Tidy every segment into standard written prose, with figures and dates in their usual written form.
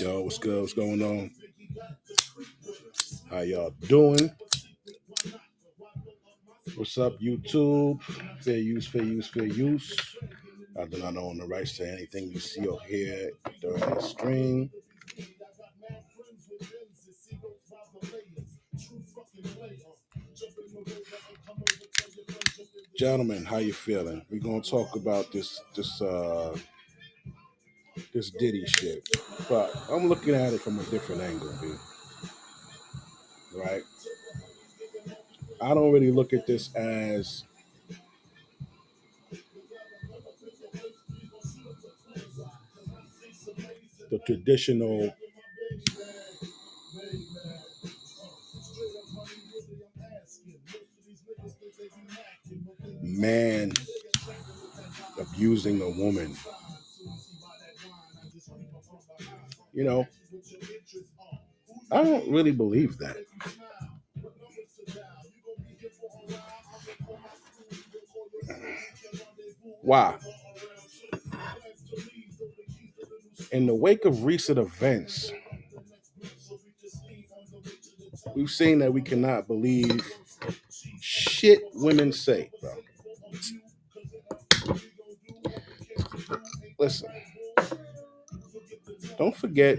Yo, what's good? What's going on? How y'all doing? What's up, YouTube? Fair use, fair use, fair use. I do not own the rights to anything you see or hear during this stream. Gentlemen, how you feeling? We're gonna talk about this Diddy shit, but I'm looking at it from a different angle, dude. Right? I don't really look at this as the traditional man abusing a woman. You know, I don't really believe that. Why? In the wake of recent events, we've seen that we cannot believe shit women say, bro. Listen, don't forget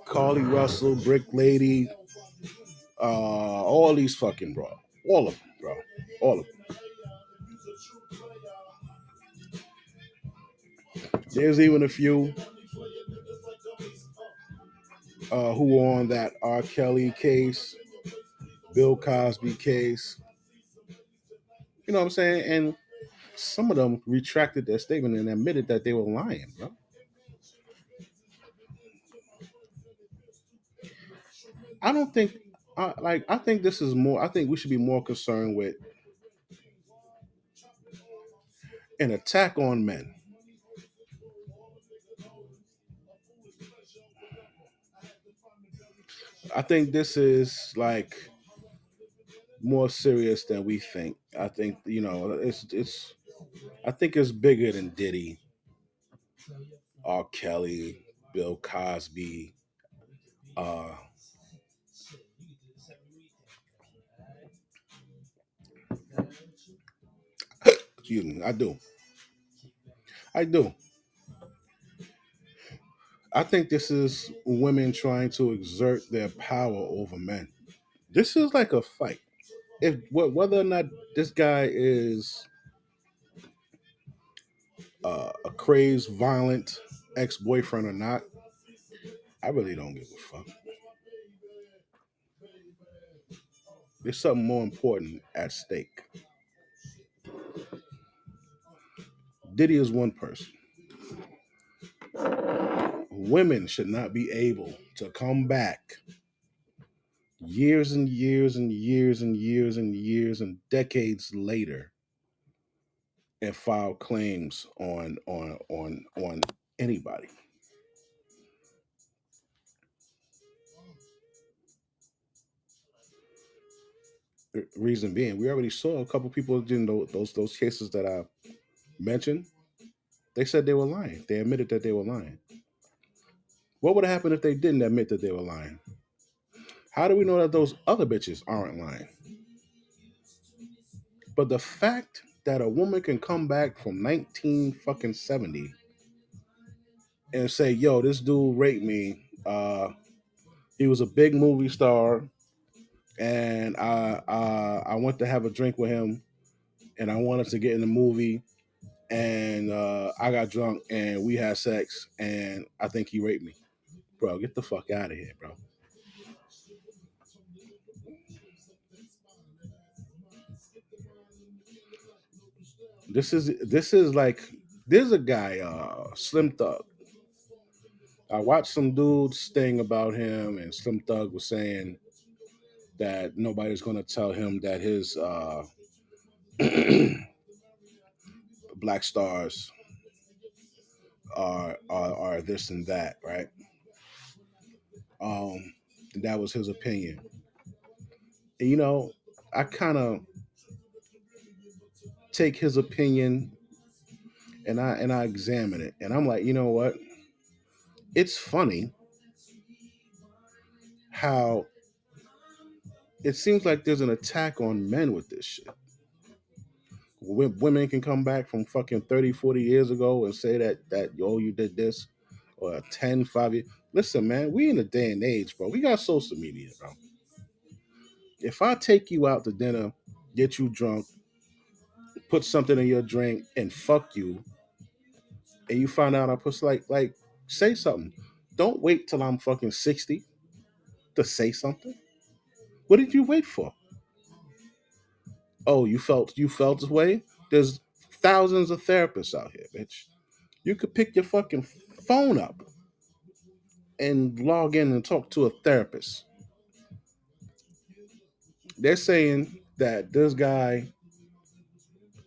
Carly Russell, Brick Lady, all these fucking bro. All of them, bro. All of them. There's even a few who were on that R. Kelly case, Bill Cosby case. You know what I'm saying? And some of them retracted their statement and admitted that they were lying, bro. I don't think, I think this is more. I think we should be more concerned with an attack on men. I think this is like more serious than we think. I think it's. I think it's bigger than Diddy, R. Kelly, Bill Cosby. Uh, Excuse me. I do. I do. I think this is women trying to exert their power over men. This is like a fight. If whether or not this guy is a crazed, violent ex-boyfriend or not, I really don't give a fuck. There's something more important at stake. Diddy is one person. Women should not be able to come back years and years and years and years and years and decades later and file claims on anybody. The reason being, we already saw a couple people in those cases that I mentioned. They said they were lying. They admitted that they were lying. What would have happened if they didn't admit that they were lying? How do we know that those other bitches aren't lying? But the fact that a woman can come back from 19 fucking 70 and say, "Yo, this dude raped me. He was a big movie star, and I went to have a drink with him, and I wanted to get in the movie, and I got drunk, and we had sex, and I think he raped me." Bro, get the fuck out of here, bro. This is like there's a guy, Slim Thug. I watched some dudes thing about him, and Slim Thug was saying that nobody's gonna tell him that his black stars are this and that, right? Um, that was his opinion. And, I kind of take his opinion and I examine it, and I'm like, you know what? It's funny, how it seems like there's an attack on men with this shit. Women can come back from fucking 30, 40 years ago and say that yo, you did this, or 10, 5 years. Listen, man, we in a day and age, bro. We got social media, bro. If I take you out to dinner, get you drunk, put something in your drink, and fuck you, and you find out I put say something. Don't wait till I'm fucking 60 to say something. What did you wait for? Oh, you felt this way? There's thousands of therapists out here, bitch. You could pick your fucking phone up and log in and talk to a therapist. They're saying that this guy,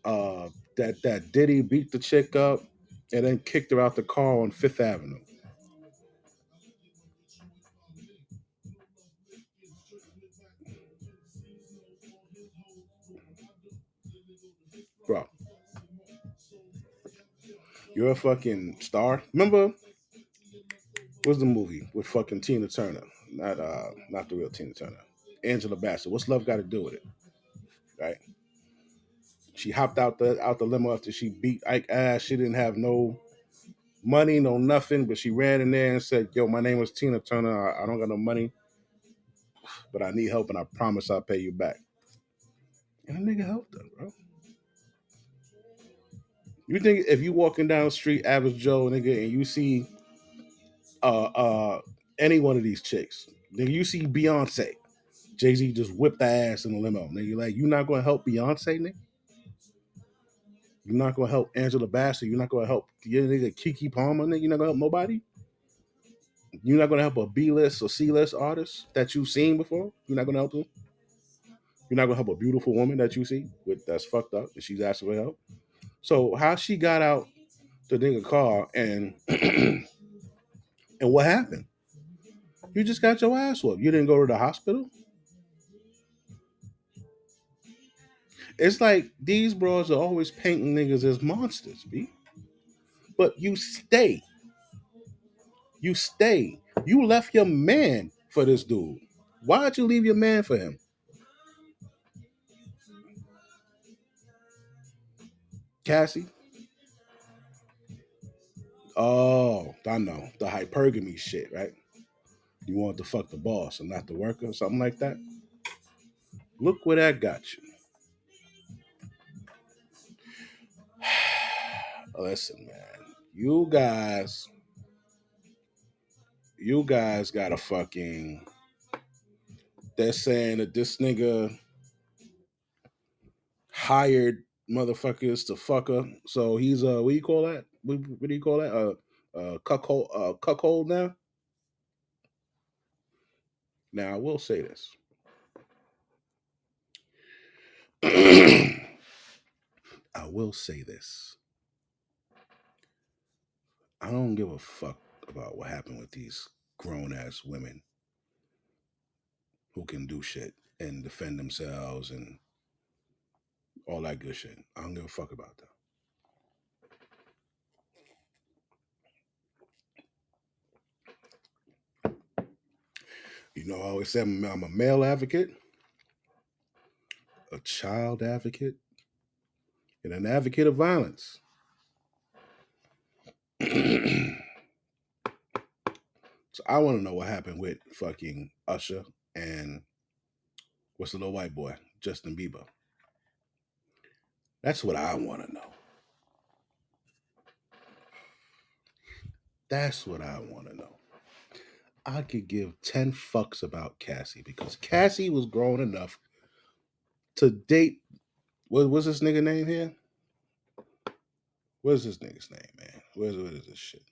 that Diddy beat the chick up and then kicked her out the car on Fifth Avenue. Bro, you're a fucking star. Remember, what's the movie with fucking Tina Turner? Not the real Tina Turner. Angela Bassett. What's love got to do with it? Right? She hopped out the limo after she beat Ike ass. She didn't have no money, no nothing, but she ran in there and said, "Yo, my name is Tina Turner. I don't got no money, but I need help, and I promise I'll pay you back." And the nigga helped her, bro. You think if you walking down the street, average Joe nigga, and you see uh uh any one of these chicks, nigga, you see Beyonce, Jay Z just whipped the ass in the limo, nigga, like you not gonna help Beyonce, nigga? You're not gonna help Angela Bassett. You're not gonna help your nigga Kiki Palmer, nigga. You're not gonna help nobody. You're not gonna help a B list or C list artist that you've seen before. You're not gonna help them. You're not gonna help a beautiful woman that you see with that's fucked up and she's asking for help. So how she got out the nigga car and and what happened? You just got your ass whooped. You didn't go to the hospital. It's like these bros are always painting niggas as monsters, b. But you stay. You stay. You left your man for this dude. Why'd you leave your man for him? Cassie? Oh, I know. The hypergamy shit, right? You want to fuck the boss and not the worker, something like that. Look where that got you. Listen, man. You guys, you guys got a fucking. They're saying that this nigga hired motherfuckers to fuck her. So he's what do you call that? What do you call that? Cuckold now. Now I will say this. I will say this. I don't give a fuck about what happened with these grown ass women who can do shit and defend themselves and all that good shit. I don't give a fuck about that. You know, I always say I'm a male advocate, a child advocate, and an advocate of violence. So I want to know what happened with fucking Usher and what's the little white boy, Justin Bieber. That's what I want to know. That's what I want to know. I could give 10 fucks about Cassie because Cassie was grown enough to date. What's this nigga name here? What's this nigga's name, man? What is this shit?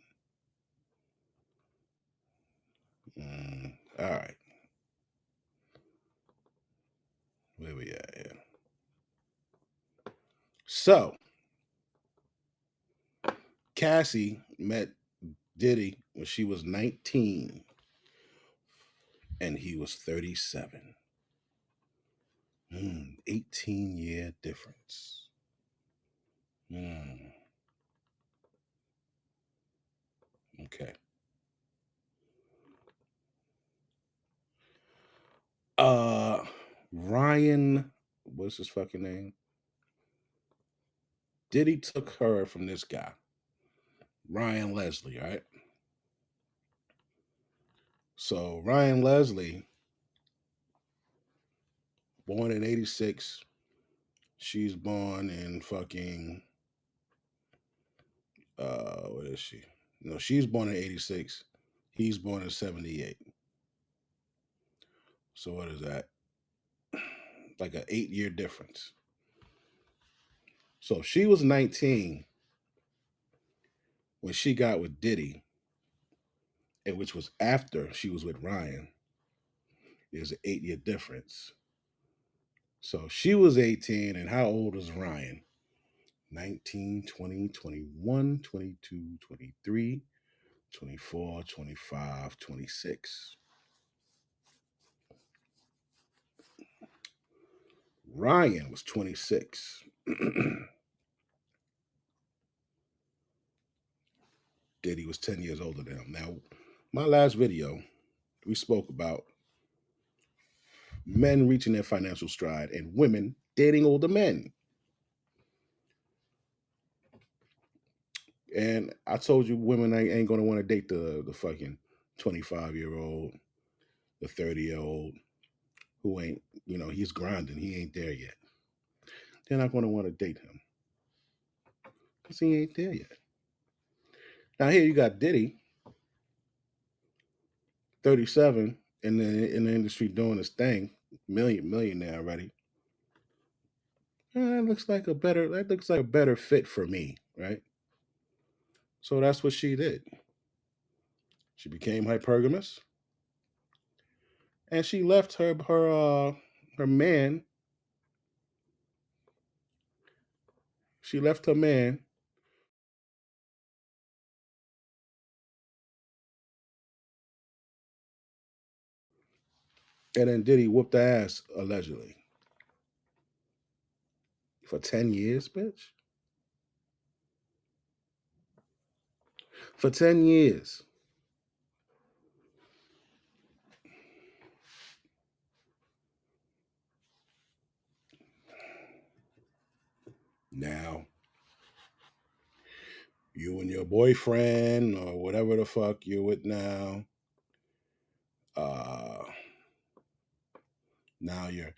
All right. Where we at here? So, Cassie met Diddy when she was 19 and he was 37. 18-year difference. Hmm. Okay. Ryan, what's his fucking name? Diddy took her from this guy, Ryan Leslie, right? So Ryan Leslie, born in 86. She's born in fucking what is she? No, she's born in 86. He's born in 78. So what is that? Like an 8-year difference. So she was 19 when she got with Diddy, and which was after she was with Ryan. There's an 8-year difference. So she was 18, and how old was Ryan? 19, 20, 21, 22, 23, 24, 25, 26. Ryan was 26. Diddy was 10 years older than him. Now, my last video, we spoke about men reaching their financial stride and women dating older men. And I told you women ain't going to want to date the fucking 25-year-old, the 30-year-old who ain't, he's grinding. He ain't there yet. They're not going to want to date him because he ain't there yet. Now, here you got Diddy, 37, in the industry doing his thing, millionaire already. That looks like a better fit for me, right? So that's what she did. She became hypergamous, and she left her man. She left her man, and then Diddy whooped her ass allegedly for 10 years, bitch. For 10 years. Now, you and your boyfriend or whatever the fuck you're with uh, now you're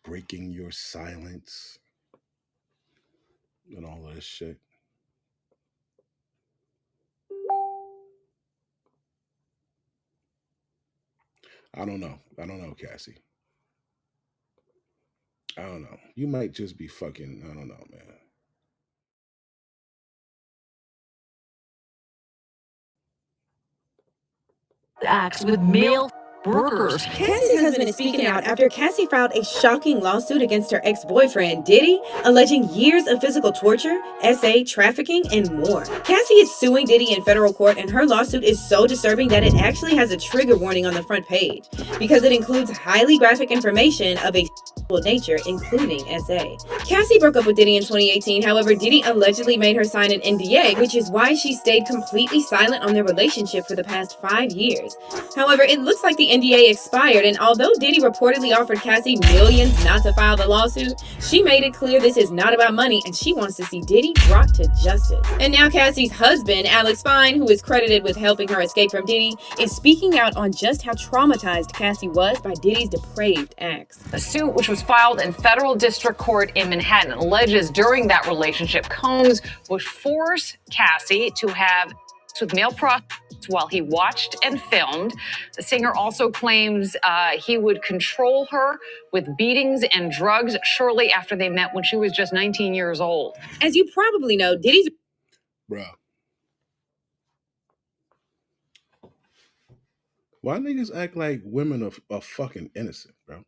breaking your silence and all of this shit. I don't know. I don't know, Cassie. I don't know. You might just be fucking. I don't know, man. Acts with male workers. Cassie's husband is speaking out after Cassie filed a shocking lawsuit against her ex-boyfriend, Diddy, alleging years of physical torture, SA, trafficking, and more. Cassie is suing Diddy in federal court, and her lawsuit is so disturbing that it actually has a trigger warning on the front page, because it includes highly graphic information of a nature, including SA. Cassie broke up with Diddy in 2018. However, Diddy allegedly made her sign an NDA, which is why she stayed completely silent on their relationship for the past 5 years. However, it looks like the NDA expired, and although Diddy reportedly offered Cassie millions not to file the lawsuit, she made it clear this is not about money and she wants to see Diddy brought to justice. And now Cassie's husband, Alex Fine, who is credited with helping her escape from Diddy, is speaking out on just how traumatized Cassie was by Diddy's depraved acts. The suit, which was filed in federal district court in Manhattan, alleges during that relationship, Combs would force Cassie to have sex with male prostitutes while he watched and filmed. The singer also claims he would control her with beatings and drugs shortly after they met when she was just 19 years old. As you probably know, Diddy's... Bro. Why niggas act like women are fucking innocent, bro?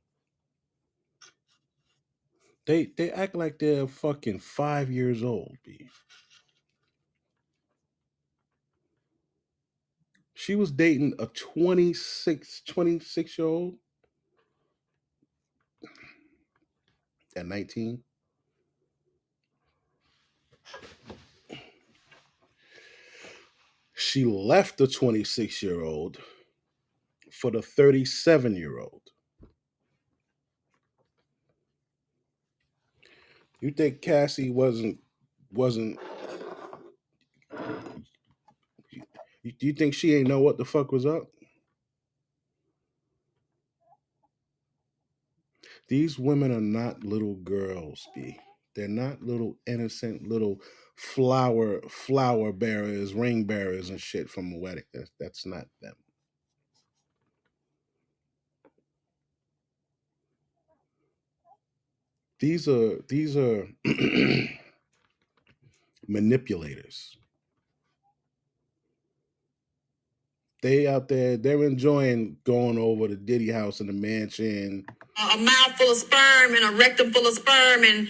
They act like they're fucking 5 years old, B. She was dating a 26 year old at 19. She left the 26-year-old for the 37-year-old. You think Cassie wasn't? You think she ain't know what the fuck was up? These women are not little girls, B. They're not little innocent little flower bearers, ring bearers, and shit from a wedding. That's not them. These are manipulators. They out there, they're enjoying going over to Diddy house in the mansion. A mouth full of sperm and a rectum full of sperm, and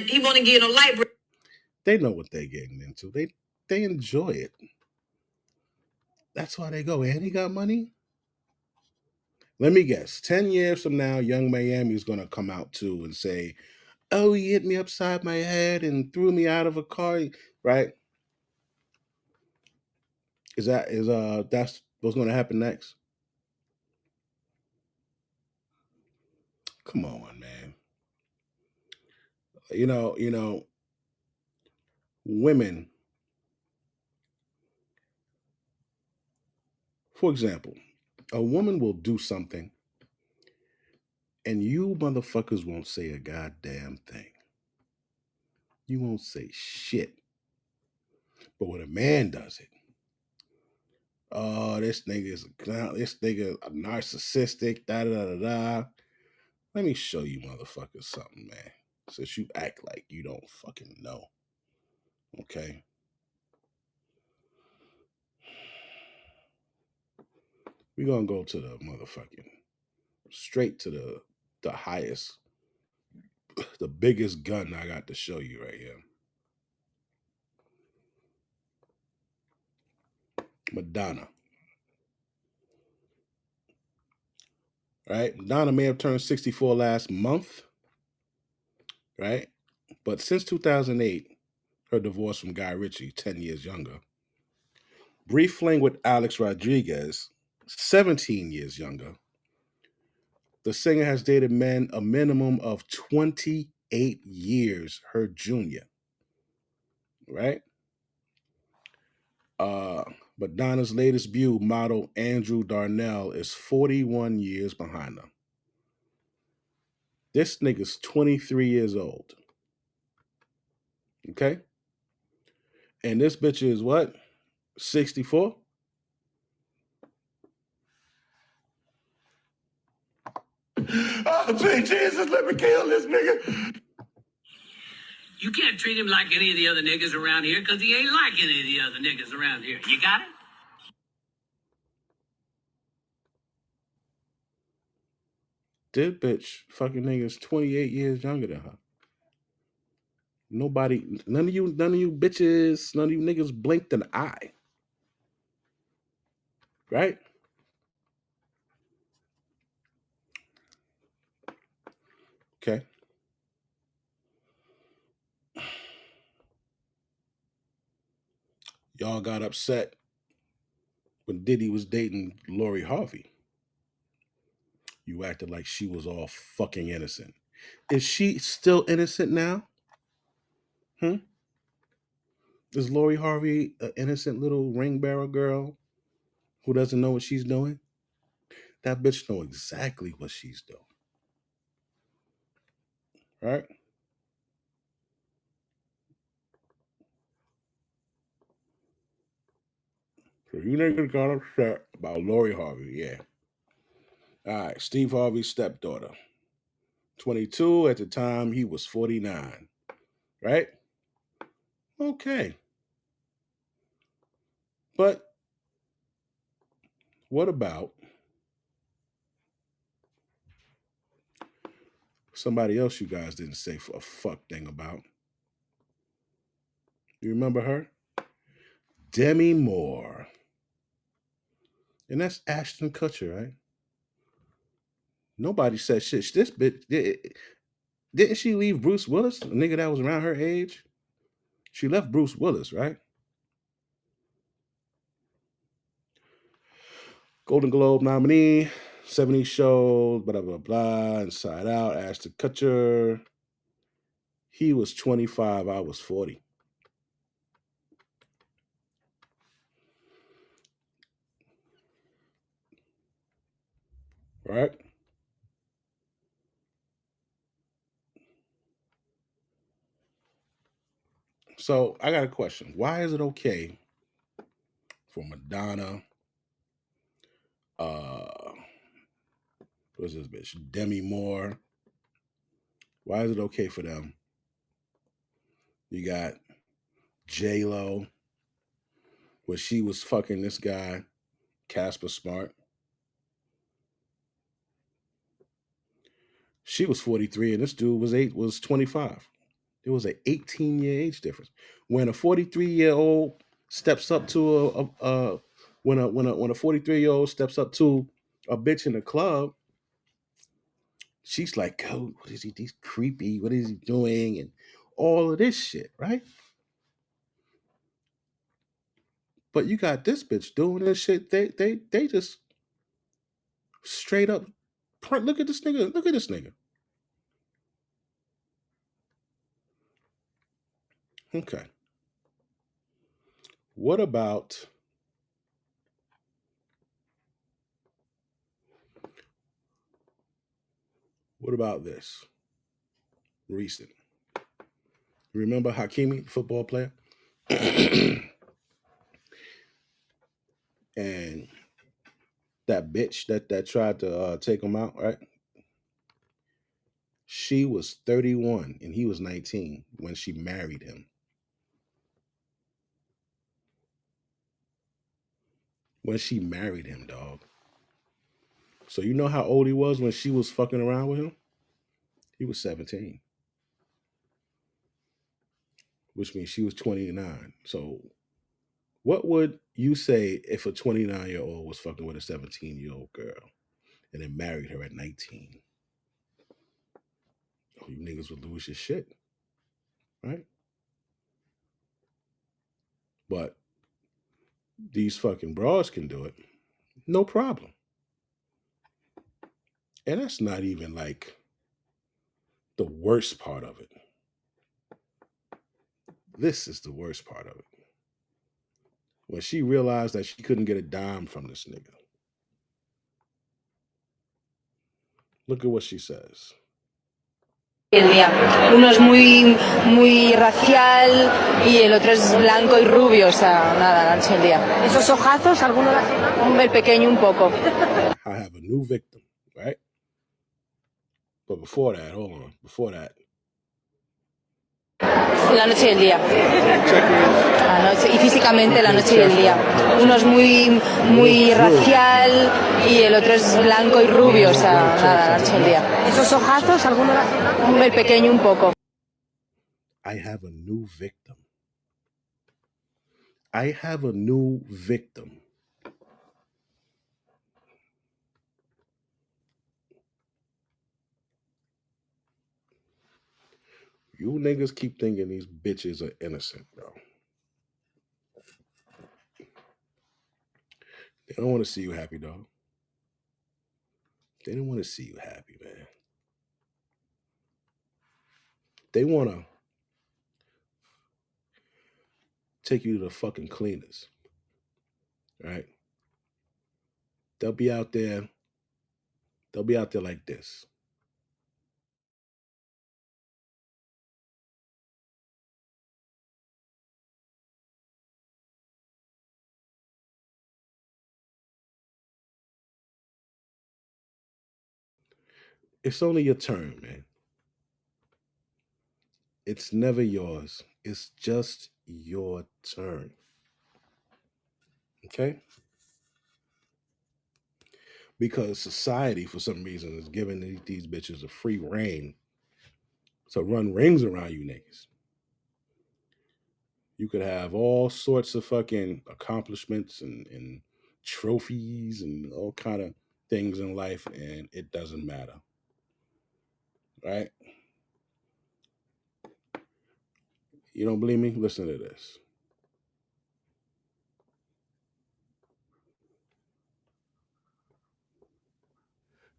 he want to get a light. They know what they're getting into. They enjoy it. That's why they go, and he got money. Let me guess. 10 years from now, Young Miami is gonna come out too and say, "Oh, he hit me upside my head and threw me out of a car." Right? That's what's gonna happen next? Come on, man. You know, women. For example, a woman will do something, and you motherfuckers won't say a goddamn thing. You won't say shit. But when a man does it, oh, this nigga is a clown. This nigga a narcissistic. Da da da da. Let me show you motherfuckers something, man. Since you act like you don't fucking know. Okay. We're gonna go to the motherfucking straight to the highest, the biggest gun I got to show you right here. Madonna. Right? Madonna may have turned 64 last month, right? But since 2008, her divorce from Guy Ritchie, 10 years younger. Brief fling with Alex Rodriguez, 17 years younger. The singer has dated men a minimum of 28 years, her junior, right? Uh, Madonna's latest beau, model Andrew Darnell, is 41 years behind her. This nigga's 23 years old. Okay? And this bitch is what? 64? Oh, sweet Jesus, let me kill this nigga. You can't treat him like any of the other niggas around here because he ain't like any of the other niggas around here. You got it? This bitch fucking nigga is 28 years younger than her. None of you bitches, none of you niggas blinked an eye. Right? Okay. Y'all got upset when Diddy was dating Lori Harvey. You acted like she was all fucking innocent. Is she still innocent now? Hmm? Is Lori Harvey an innocent little ring bearer girl who doesn't know what she's doing? That bitch know exactly what she's doing. Right? So you niggas got upset about Lori Harvey, yeah. All right, Steve Harvey's stepdaughter. 22 at the time, he was 49. Right? Okay. But what about somebody else you guys didn't say a fuck thing about? You remember her? Demi Moore. And that's Ashton Kutcher, right? Nobody said shit. This bitch, didn't she leave Bruce Willis, a nigga that was around her age? She left Bruce Willis, right? Golden Globe nominee, 70 shows, blah, blah, blah, Inside Out, Ashton Kutcher. He was 25, I was 40. Right? So I got a question. Why is it okay for Madonna, uh, what's this bitch? Demi Moore? Why is it okay for them? You got J Lo, where she was fucking this guy, Casper Smart. She was 43 and this dude was 25. There was an 18-year age difference. When a 43-year-old steps up to when a 43-year-old steps up to a bitch in the club, she's like, oh, what is he? He's creepy. What is he doing? And all of this shit, right? But you got this bitch doing this shit. They just straight up look at this nigga. Look at this nigga. Okay. What about this? Recent. Remember Hakimi, the football player? And that bitch that tried to take him out, right? She was 31 and he was 19 when she married him. When she married him, dog. So you know how old he was when she was fucking around with him? He was 17, which means she was 29. So what would you say if a 29-year-old was fucking with a 17-year-old girl and then married her at 19? Oh, you niggas would lose your shit, right? But these fucking bras can do it. No problem. And that's not even like the worst part of it. This is the worst part of it. When she realized that she couldn't get a dime from this nigga. Look at what she says. El día. Uno es muy racial y el otro es blanco y rubio, o sea, nada, la noche del día. ¿Esos ojazos, alguno la el pequeño un poco? I have a new victim, right? But before that, hold on. Before that, La noche y el día. check La noche, y físicamente la noche y el día. Uno es muy racial y el otro es blanco y rubio, o sea, nada, la noche y el día. ¿Esos ojazos, alguno la el pequeño un poco? I have a new victim. I have a new victim. You niggas keep thinking these bitches are innocent, bro. They don't want to see you happy, dog. They don't want to see you happy, man. They want to take you to the fucking cleaners, right? They'll be out there. They'll be out there like this. It's only your turn, man. It's never yours. It's just your turn. Okay? Because society, for some reason, is giving these bitches a free reign to run rings around you niggas. You could have all sorts of fucking accomplishments and trophies and all kind of things in life, and it doesn't matter. Right? You don't believe me? Listen to this.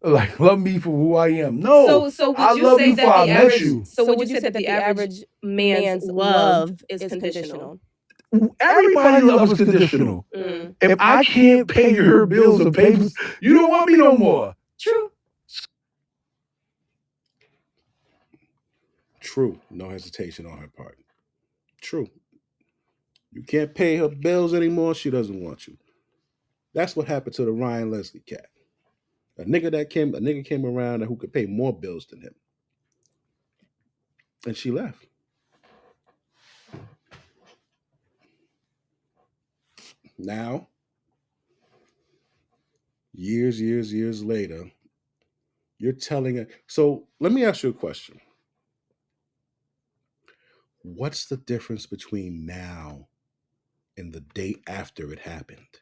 Like, love me for who I am. No, So I would you love say you that before I the met average? you. So would you say that the average man's love is conditional? Everybody love is conditional. If I can't pay your bills or pay, you don't want me no more. True. True. No hesitation on her part. True. You can't pay her bills anymore. She doesn't want you. That's what happened to the Ryan Leslie cat. A nigga came around who could pay more bills than him, and she left. Now, years later, you're telling her. So let me ask you a question. What's the difference between now and the day after it happened?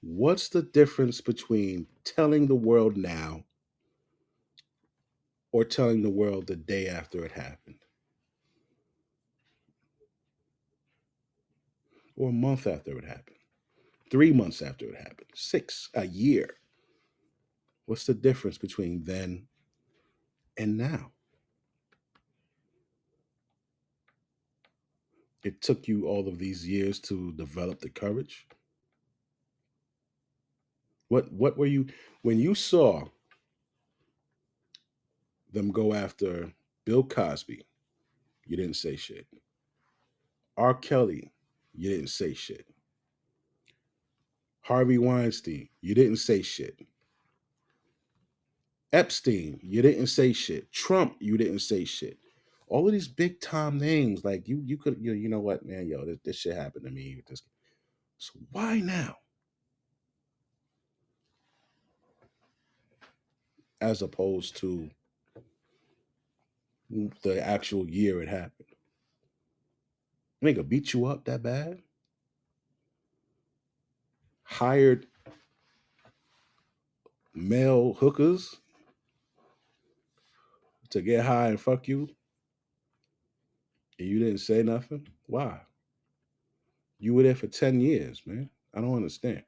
What's the difference between telling the world now or telling the world the day after it happened? Or a month after it happened? 3 months after it happened? A year? What's the difference between then and now? It took you all of these years to develop the courage. What were you when you saw them go after Bill Cosby? You didn't say shit. R. Kelly, you didn't say shit. Harvey Weinstein, you didn't say shit. Epstein, you didn't say shit. Trump, you didn't say shit. All of these big time names, like you could, you know what, man, yo, this shit happened to me. So why now? As opposed to the actual year it happened. Nigga beat you up that bad? Hired male hookers to get high and fuck you, and you didn't say nothing? Why? You were there for 10 years, man. I don't understand.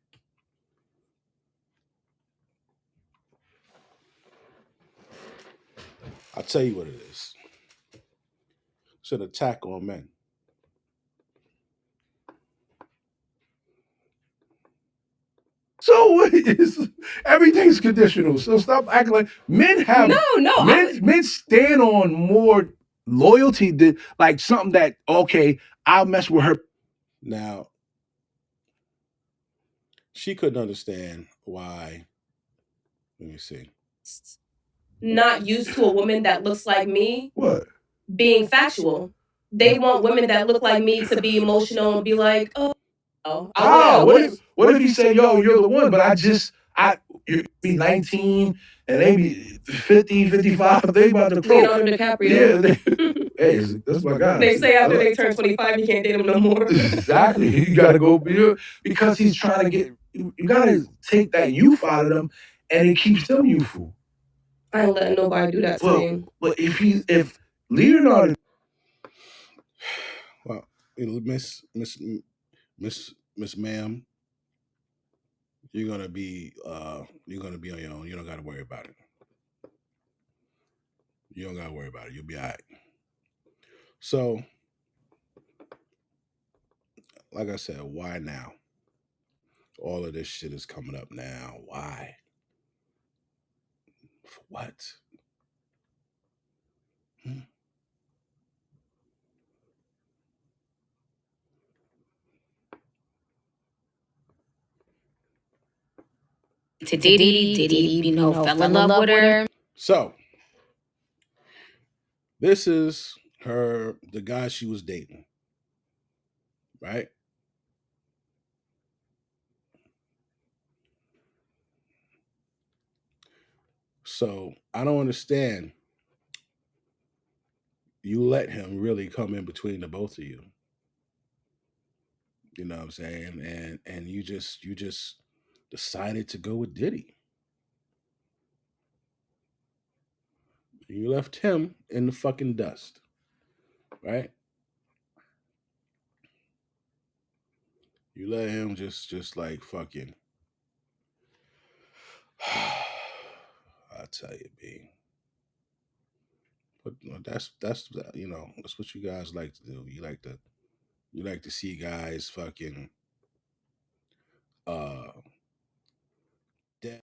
I'll tell you what it is. It's an attack on men. So everything's conditional. So stop acting like men have No. men stand on more loyalty than like something that okay, I'll mess with her. Now, she couldn't understand why. Let me see. Not used to a woman that looks like me What? being factual. They want women that look like me to be emotional and be like, oh, How? What if he said, yo, you're the one, but you be 19 and they be 50, 55, they about to croak. Leonardo DiCaprio. Yeah, hey, that's my guy. They say after they turn 25, you can't date them no more. Exactly. You gotta go because he's trying to get you gotta take that youth out of them and it keeps them youthful. I ain't letting nobody do that to me. But if Leonardo Well, Miss Ma'am, you're gonna be on your own. You don't gotta worry about it. You don't gotta worry about it. You'll be all right. So, like I said, why now? All of this shit is coming up now. Why? For what? Hmm? To Diddy, fell in love with her. So, this is the guy she was dating, right? So, I don't understand. You let him really come in between the both of you. You know what I'm saying? And you just decided to go with Diddy. You left him in the fucking dust, right? You let him just like fucking I tell you, B. But that's that's what you guys like to do. You like to see guys fucking uh dead.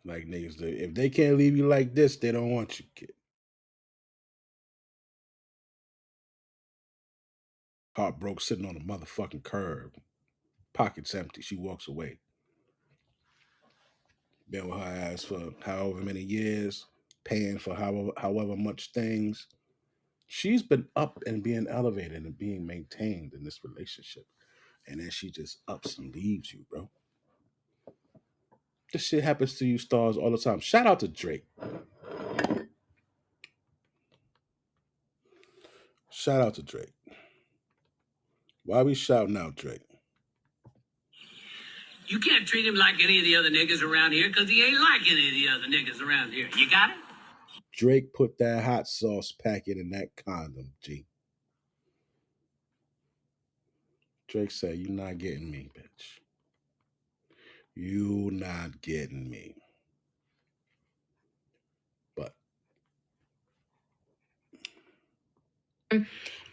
Like niggas, if they can't leave you like this, they don't want you, kid. Heart broke, sitting on a motherfucking curb, pockets empty. She walks away. Been with her ass for however many years, paying for however much things. She's been up and being elevated and being maintained in this relationship, and then she just ups and leaves you, bro. This shit happens to you stars all the time. Shout out to Drake. Shout out to Drake. Why we shouting out Drake? You can't treat him like any of the other niggas around here because he ain't like any of the other niggas around here. You got it? Drake put that hot sauce packet in that condom, G. Drake said, "You not getting me, bitch. You not getting me." But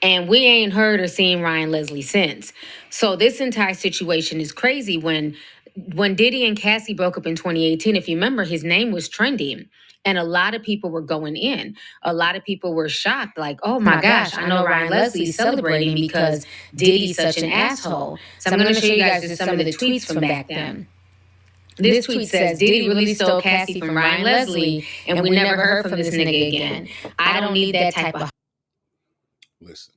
And we ain't heard or seen Ryan Leslie since. So this entire situation is crazy. When Diddy and Cassie broke up in 2018, if you remember, his name was trending. And a lot of people were going in. A lot of people were shocked, like, oh my gosh, I know Ryan Leslie's celebrating because Diddy's such an asshole. So I'm going to show you guys just some of the tweets from back then. This tweet says, Diddy really stole Cassie from Ryan Leslie, and we never heard from this nigga again. I don't need that type of... listen.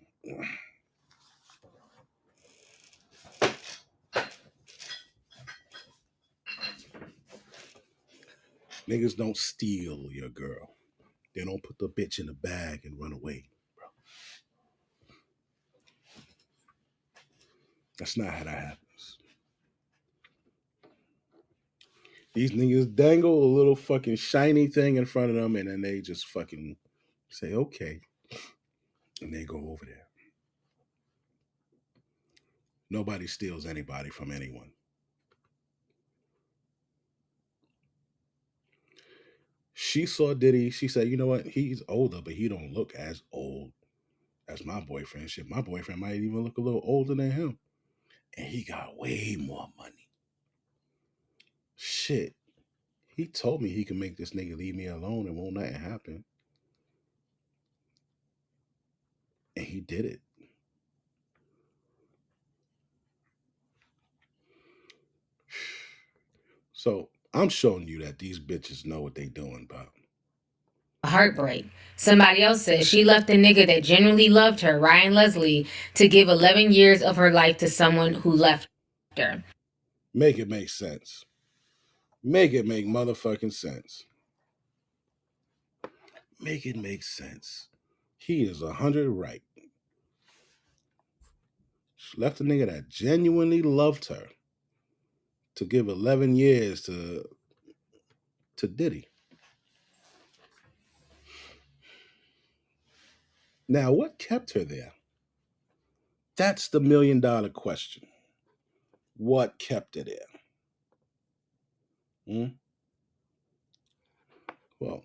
Niggas don't steal your girl. They don't put the bitch in a bag and run away, bro. That's not how that happens. These niggas dangle a little fucking shiny thing in front of them, and then they just fucking say, okay. And they go over there. Nobody steals anybody from anyone. She saw Diddy. She said, you know what? He's older, but he don't look as old as my boyfriend. Shit, my boyfriend might even look a little older than him. And he got way more money. Shit. He told me he could make this nigga leave me alone and won't nothing happen. And he did it. So I'm showing you that these bitches know what they doing, Bob. Heartbreak. Somebody else says she left the nigga that genuinely loved her, Ryan Leslie, to give 11 years of her life to someone who left her. Make it make sense. Make it make motherfucking sense. Make it make sense. He is 100 right. She left a nigga that genuinely loved her to give 11 years to Diddy. Now, what kept her there? That's the $1 million question. What kept her there? Well,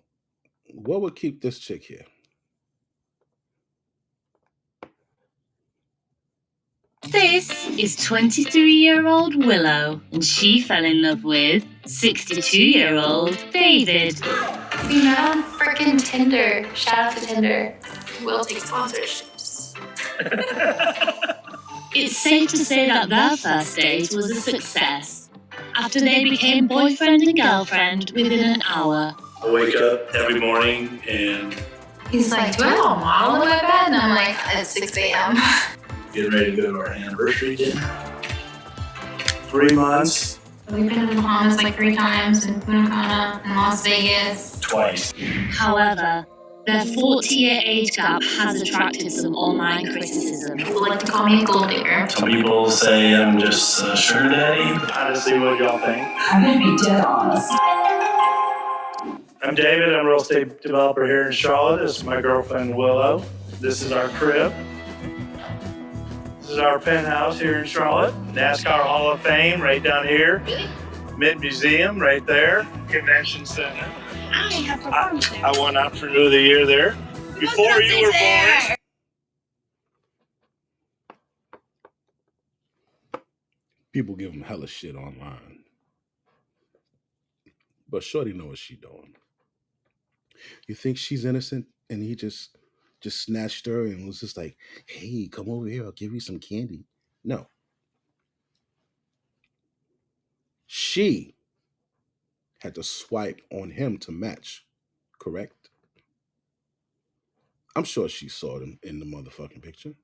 what would keep this chick here? This is 23-year-old Willow, and she fell in love with 62-year-old David. We met on frickin' Tinder. Shout out to Tinder. We'll take sponsorships. It's safe to say that their first date was a success. After they became boyfriend and girlfriend within an hour. I wake up every morning and He's like, do I have a model in my bed? And I'm like, it's 6 a.m. get ready to go to our anniversary dinner. 3 months. We've been to the Bahamas like 3 times, and Punta Cana, and Las Vegas. Twice. However, Their 40-year age gap has attracted some online criticism. People like to call me a gold digger. Some people say I'm just a sugar daddy. Honestly, what y'all think? I'm gonna be dead honest. I'm David. I'm a real estate developer here in Charlotte. This is my girlfriend, Willow. This is our crib. This is our penthouse here in Charlotte. NASCAR Hall of Fame right down here. Mint Museum right there. Convention Center. I won Entrepreneur of the Year there. Before you were born. People give him hella shit online. But Shorty know what she doing. You think she's innocent and he just snatched her and was just like, hey, come over here, I'll give you some candy. No. She had to swipe on him to match, correct? I'm sure she saw him in the motherfucking picture.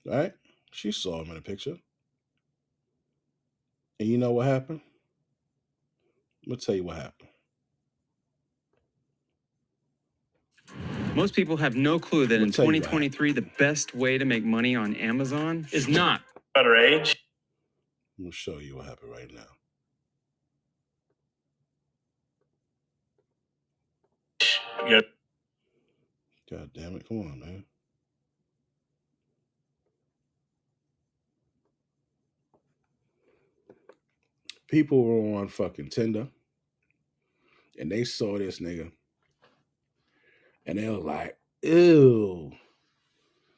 Right? She saw him in the picture. And you know what happened? I'm gonna tell you what happened. Most people have no clue that in 2023, the best way to make money on Amazon is not Better age. I'm gonna show you what happened right now. Good. God damn it, come on, man. People were on fucking Tinder and they saw this nigga and they were like, ew,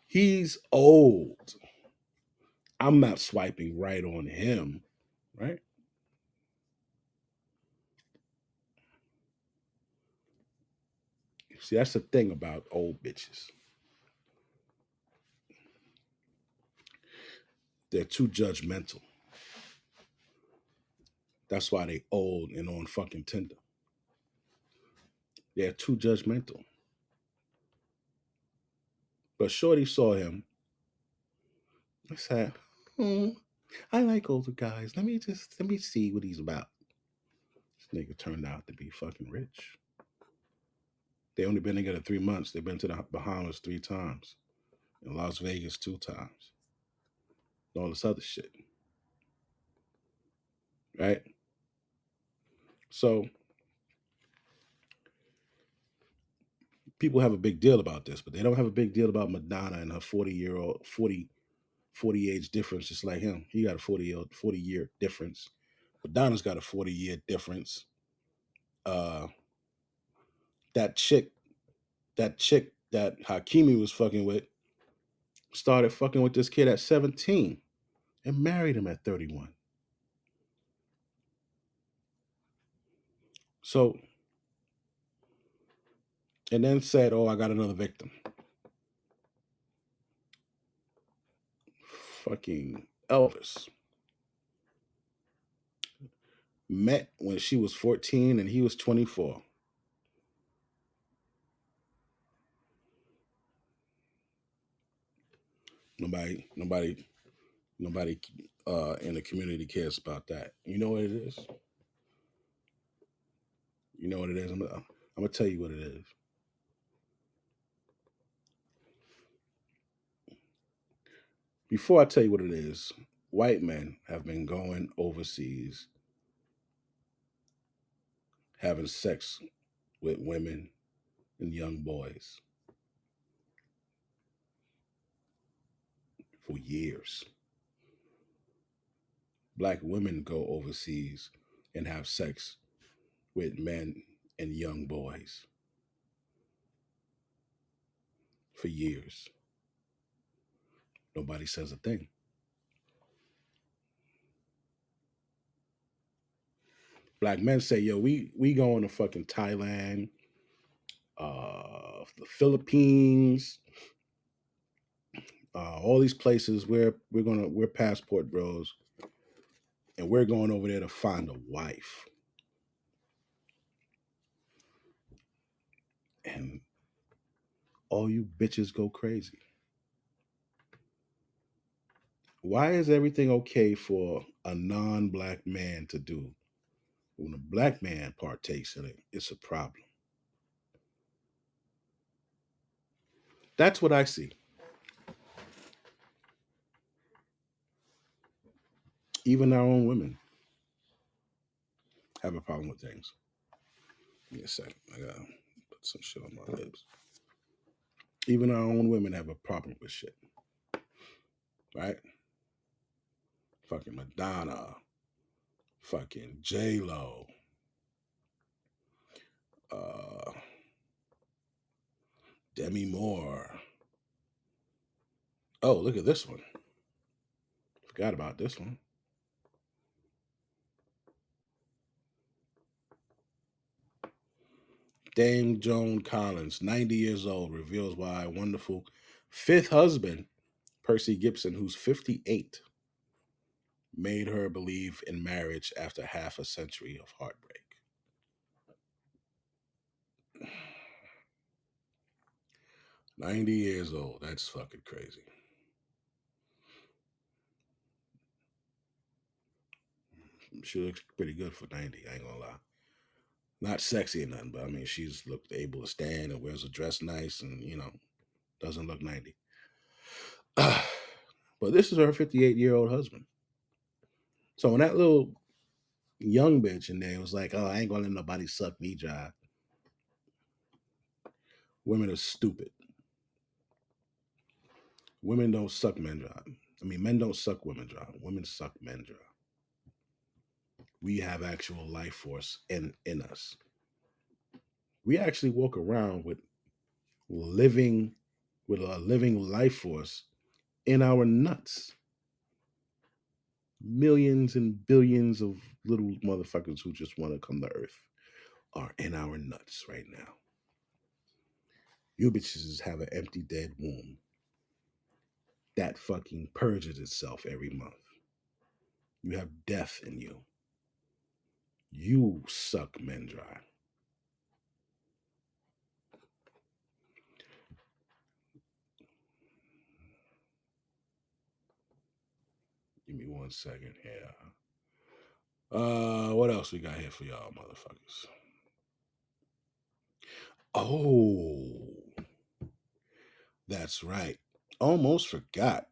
he's old. I'm not swiping right on him, right? See, that's the thing about old bitches. They're too judgmental. That's why they old and on fucking Tinder. They're too judgmental. But Shorty saw him. I said, I like older guys. Let me see what he's about. This nigga turned out to be fucking rich. They only been together 3 months. They've been to the Bahamas 3 times. In Las Vegas 2 times. All this other shit. Right? So people have a big deal about this, but they don't have a big deal about Madonna and her 40 age difference, just like him. He got a 40 year difference. Madonna's got a 40-year difference. That chick that Hakimi was fucking with started fucking with this kid at 17 and married him at 31. So, and then said, oh, I got another victim. Fucking Elvis met when she was 14 and he was 24. Nobody in the community cares about that. You know what it is? You know what it is? I'm gonna tell you what it is. Before I tell you what it is, white men have been going overseas having sex with women and young boys for years. Black women go overseas and have sex with men and young boys for years. Nobody says a thing. Black men say, yo, we going to fucking Thailand, the Philippines, all these places where we're passport bros, and we're going over there to find a wife. And all you bitches go crazy. Why is everything okay for a non-black man to do? When a black man partakes in it, it's a problem. That's what I see. Even our own women have a problem with things. Give me a second. I gotta put some shit on my lips. Even our own women have a problem with shit. Right? Fucking Madonna. Fucking J-Lo. Demi Moore. Oh, look at this one. Forgot about this one. Dame Joan Collins, 90 years old, reveals why a wonderful fifth husband, Percy Gibson, who's 58, made her believe in marriage after half a century of heartbreak. 90 years old. That's fucking crazy. She looks pretty good for 90, I ain't gonna lie. Not sexy or nothing, but I mean, she's looked able to stand and wears a dress nice and, doesn't look 90. But this is her 58-year-old husband. So when that little young bitch in there was like, oh, I ain't gonna let nobody suck me dry. Women are stupid. Women don't suck men dry. I mean, men don't suck women dry. Women suck men dry. We have actual life force in us. We actually walk around with a living life force in our nuts. Millions and billions of little motherfuckers who just want to come to Earth are in our nuts right now. You bitches have an empty, dead womb that fucking purges itself every month. You have death in you. You suck men dry. Give me 1 second here. What else we got here for y'all, motherfuckers? Oh, that's right. Almost forgot.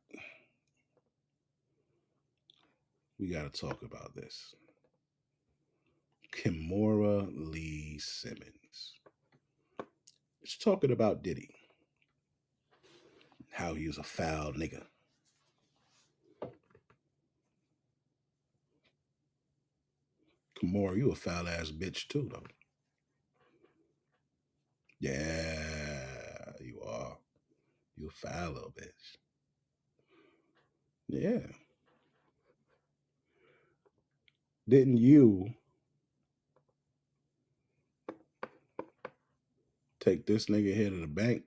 We got to talk about this. Kimora Lee Simmons. It's talking about Diddy. How he was a foul nigga. Kimora, you a foul ass bitch too, though. Yeah, you are. You a foul little bitch. Yeah. Didn't you take this nigga here to the bank?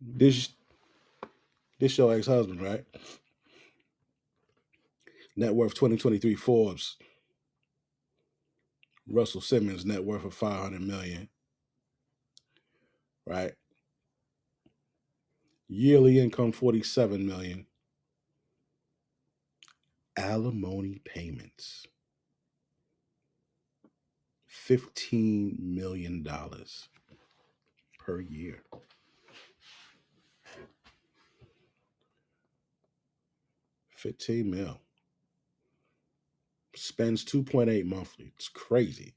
This your ex-husband, right? Net worth 2023 Forbes. Russell Simmons, net worth of $500 million. Right? Yearly income $47 million. Alimony payments $15 million per year. $15 million. Spends 2.8 monthly. It's crazy.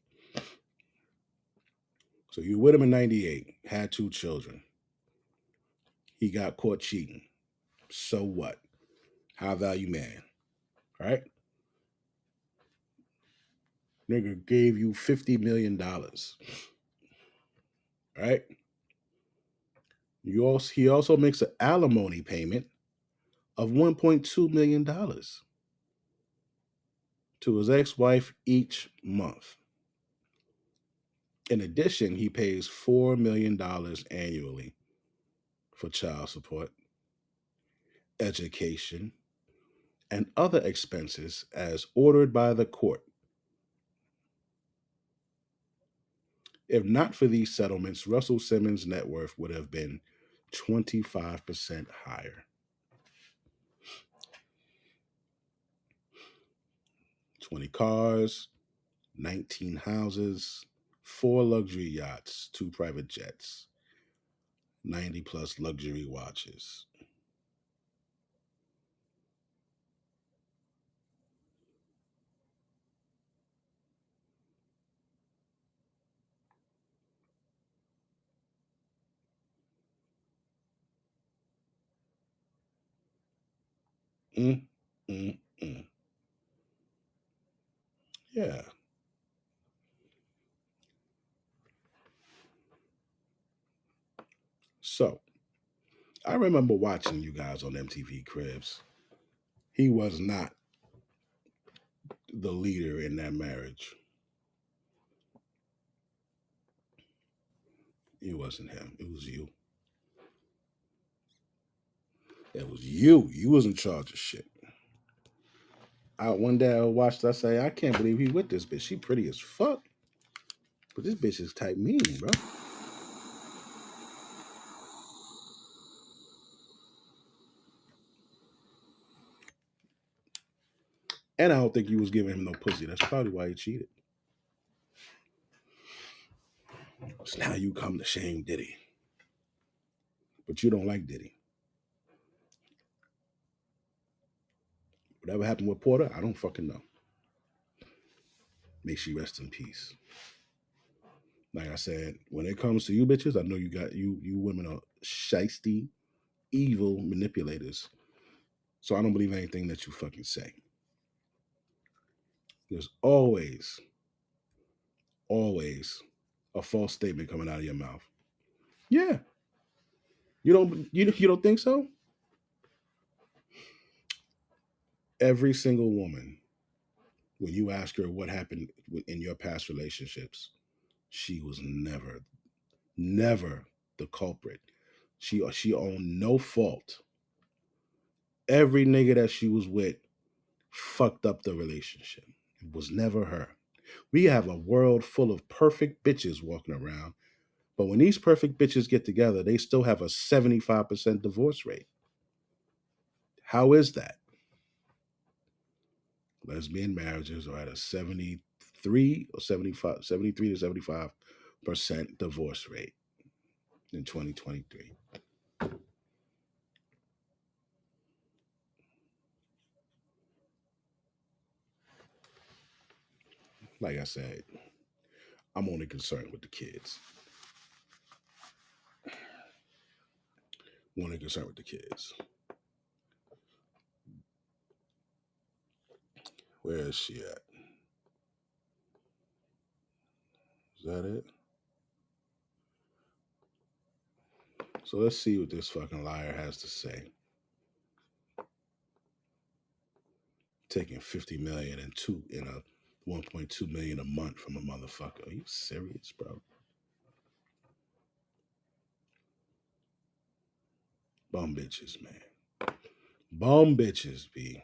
So you with him in 98, had 2 children. He got caught cheating. So what? High value man. Right? Nigga gave you $50 million. Right? He also makes an alimony payment of $1.2 million to his ex-wife each month. In addition, he pays $4 million annually for child support, education, and other expenses as ordered by the court. If not for these settlements, Russell Simmons' net worth would have been 25% higher. 20 cars, 19 houses, 4 luxury yachts, 2 private jets, 90 plus luxury watches. Mm, mm, mm. Yeah. So, I remember watching you guys on MTV Cribs. He was not the leader in that marriage. It wasn't him. It was you. It was you. You was in charge of shit. One day I watched. I say, I can't believe he with this bitch. She pretty as fuck, but this bitch is type mean, bro. And I don't think you was giving him no pussy. That's probably why he cheated. So now you come to shame Diddy, but you don't like Diddy. Whatever happened with Porter, I don't fucking know. May she rest in peace. Like I said, when it comes to you bitches, I know you women are shisty, evil manipulators. So I don't believe anything that you fucking say. There's always a false statement coming out of your mouth. Yeah. You don't think so? Every single woman, when you ask her what happened in your past relationships, she was never the culprit. She owned no fault. Every nigga that she was with fucked up the relationship. It was never her. We have a world full of perfect bitches walking around, but when these perfect bitches get together, they still have a 75% divorce rate. How is that? Lesbian marriages are at a 73 or 75, 73 to 75% divorce rate in 2023. Like I said, I'm only concerned with the kids. I'm only concerned with the kids. Where is she at? Is that it? So let's see what this fucking liar has to say. Taking 50 million and a 1.2 million a month from a motherfucker. Are you serious, bro? Bum bitches, man. Bum bitches, B.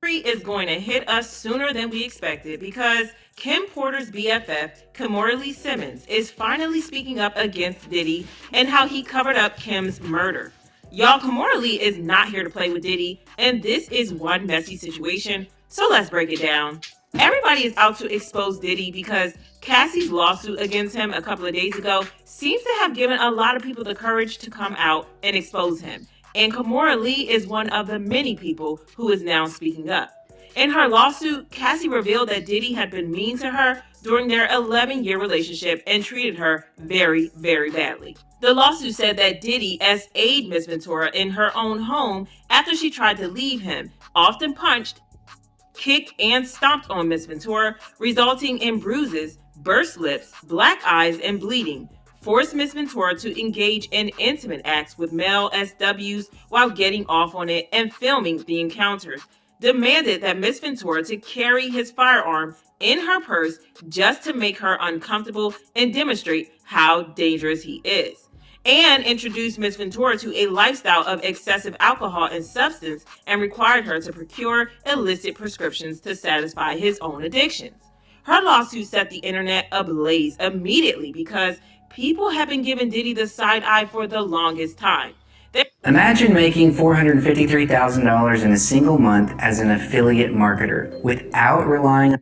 Is going to hit us sooner than we expected because Kim Porter's BFF, Kimora Lee Simmons, is finally speaking up against Diddy and how he covered up Kim's murder. Y'all, Kimora Lee is not here to play with Diddy, and this is one messy situation, so let's break it down. Everybody is out to expose Diddy because Cassie's lawsuit against him a couple of days ago seems to have given a lot of people the courage to come out and expose him. And Kimora Lee is one of the many people who is now speaking up. In her lawsuit, Cassie revealed that Diddy had been mean to her during their 11-year relationship and treated her very, very badly. The lawsuit said that Diddy SA'd Miss Ventura in her own home after she tried to leave him, often punched, kicked, and stomped on Miss Ventura, resulting in bruises, burst lips, black eyes, and bleeding. Forced Miss Ventura to engage in intimate acts with male SWs while getting off on it and filming the encounters. Demanded that Miss Ventura to carry his firearm in her purse just to make her uncomfortable and demonstrate how dangerous he is. And introduced Miss Ventura to a lifestyle of excessive alcohol and substance and required her to procure illicit prescriptions to satisfy his own addictions. Her lawsuit set the internet ablaze immediately because people have been giving Diddy the side eye for the longest time. Imagine making $453,000 in a single month as an affiliate marketer without relying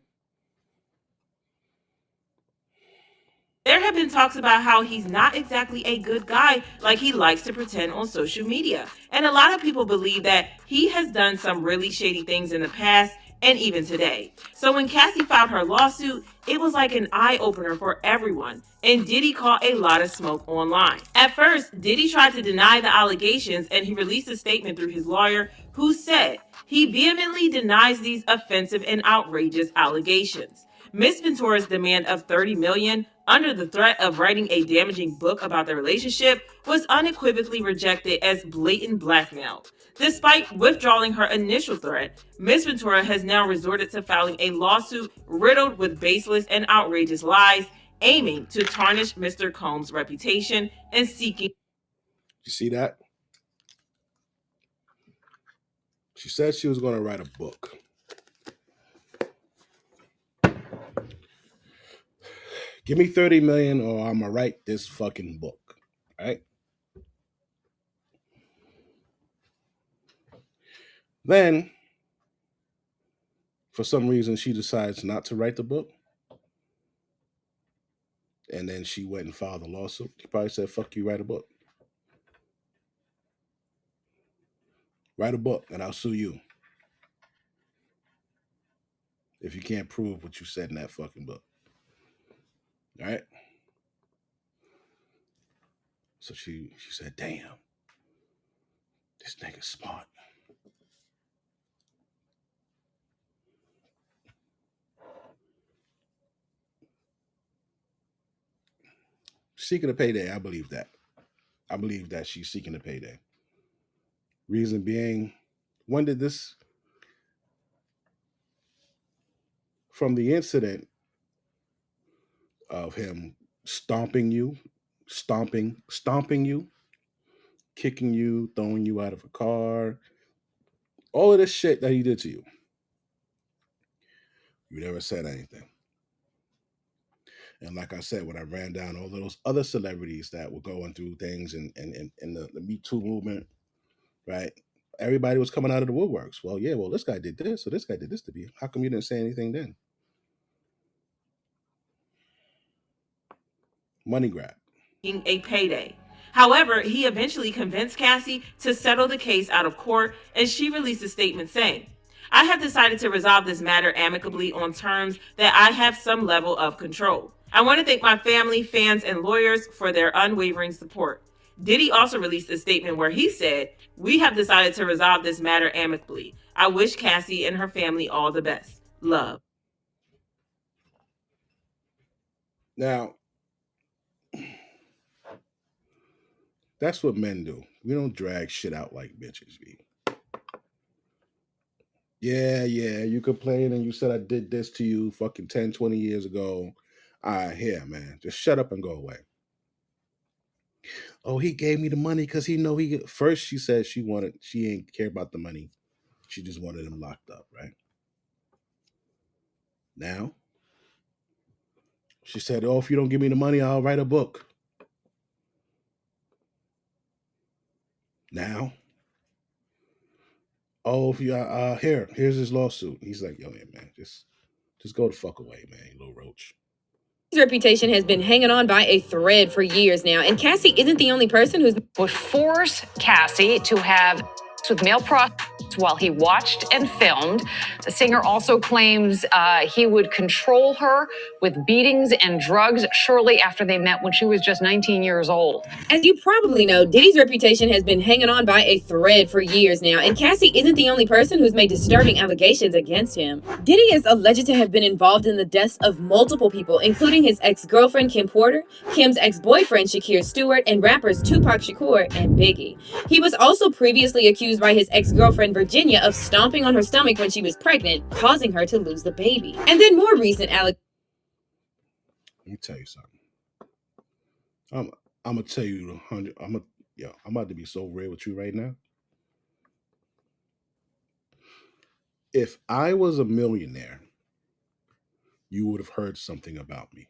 There have been talks about how he's not exactly a good guy like he likes to pretend on social media. And a lot of people believe that he has done some really shady things in the past and even today. So when Cassie filed her lawsuit, it was like an eye opener for everyone. And Diddy caught a lot of smoke online. At first, Diddy tried to deny the allegations and he released a statement through his lawyer who said he vehemently denies these offensive and outrageous allegations. Miss Ventura's demand of $30 million under the threat of writing a damaging book about their relationship was unequivocally rejected as blatant blackmail. Despite withdrawing her initial threat, Miss Ventura has now resorted to filing a lawsuit riddled with baseless and outrageous lies, aiming to tarnish Mr. Combs' reputation and seeking. You see that? She said she was going to write a book. Give me 30 million or I'm going to write this fucking book. Right? Then, for some reason, she decides not to write the book. And then she went and filed a lawsuit. He probably said, fuck you, write a book. Write a book and I'll sue you. If you can't prove what you said in that fucking book. All right? So she said, damn, this nigga's smart. Seeking a payday, I believe that. I believe that she's seeking a payday. Reason being, when did this, from the incident of him stomping you, stomping you, kicking you, throwing you out of a car, all of this shit that he did to you, you never said anything. And like I said, when I ran down all those other celebrities that were going through things in the Me Too movement, right? Everybody was coming out of the woodworks. Well, yeah, well, this guy did this, or this guy did this to me. How come you didn't say anything then? Money grab. A payday. However, he eventually convinced Cassie to settle the case out of court, and she released a statement saying, I have decided to resolve this matter amicably on terms that I have some level of control. I want to thank my family, fans, and lawyers for their unwavering support. Diddy also released a statement where he said, we have decided to resolve this matter amicably. I wish Cassie and her family all the best. Love. Now, that's what men do. We don't drag shit out like bitches, B. Yeah, you complain and you said I did this to you fucking 10, 20 years ago. All right, here, man. Just shut up and go away. Oh, he gave me the money because he know he... First, she said she ain't care about the money. She just wanted him locked up, right? Now, she said, oh, if you don't give me the money, I'll write a book. Now, oh, if you here's his lawsuit. He's like, yo, man, just go the fuck away, man, you little roach. His reputation has been hanging on by a thread for years now, and Cassie isn't the only person who's would force Cassie to have sex with male prostitutes while he watched and filmed. The singer also claims he would control her with beatings and drugs shortly after they met when she was just 19 years old. As you probably know, Diddy's reputation has been hanging on by a thread for years now, and Cassie isn't the only person who's made disturbing allegations against him. Diddy is alleged to have been involved in the deaths of multiple people, including his ex-girlfriend Kim Porter, Kim's ex-boyfriend Shakir Stewart, and rappers Tupac Shakur and Biggie. He was also previously accused by his ex-girlfriend Virginia of stomping on her stomach when she was pregnant, causing her to lose the baby. And then more recent allegations. Let me tell you something. I'm gonna tell you 100. I'm about to be so real with you right now. If I was a millionaire, you would have heard something about me.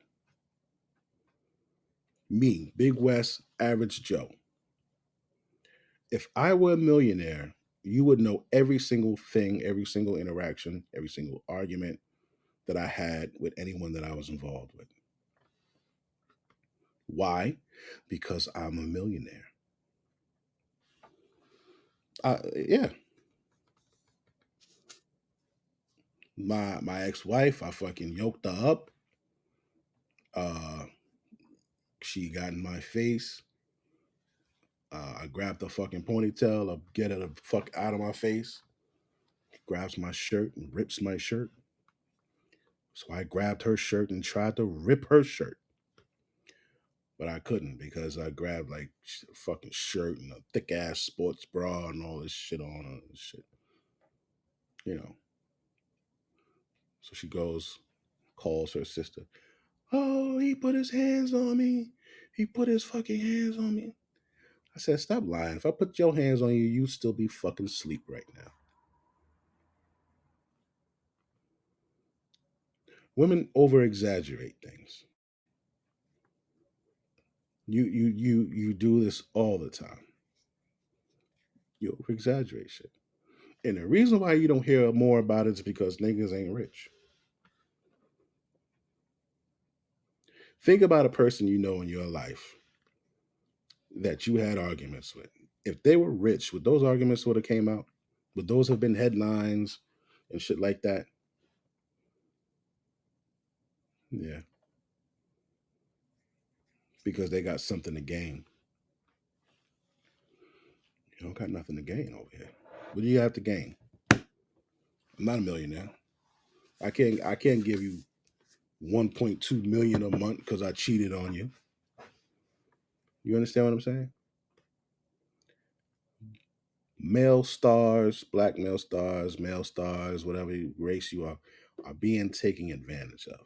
Me, Big West, average Joe. If I were a millionaire, you would know every single thing, every single interaction, every single argument that I had with anyone that I was involved with. Why? Because I'm a millionaire. Yeah. My ex-wife, I fucking yoked her up. She got in my face. I grabbed her fucking ponytail. I get her the fuck out of my face. He grabs my shirt and rips my shirt. So I grabbed her shirt and tried to rip her shirt. But I couldn't because I grabbed like a fucking shirt and a thick ass sports bra and all this shit on her and shit. You know. So she goes, calls her sister. Oh, he put his hands on me. He put his fucking hands on me. I said, stop lying. If I put your hands on you, you still be fucking asleep right now. Women over exaggerate things. You do this all the time. You over exaggerate shit. And the reason why you don't hear more about it is because niggas ain't rich. Think about a person you know in your life that you had arguments with. If they were rich, would those arguments would have came out? Would those have been headlines and shit like that? Yeah. Because they got something to gain. You don't got nothing to gain over here. What do you have to gain? I'm not a millionaire. I can't give you 1.2 million a month because I cheated on you. You understand what I'm saying? Male stars, black male stars, whatever race you are being taken advantage of.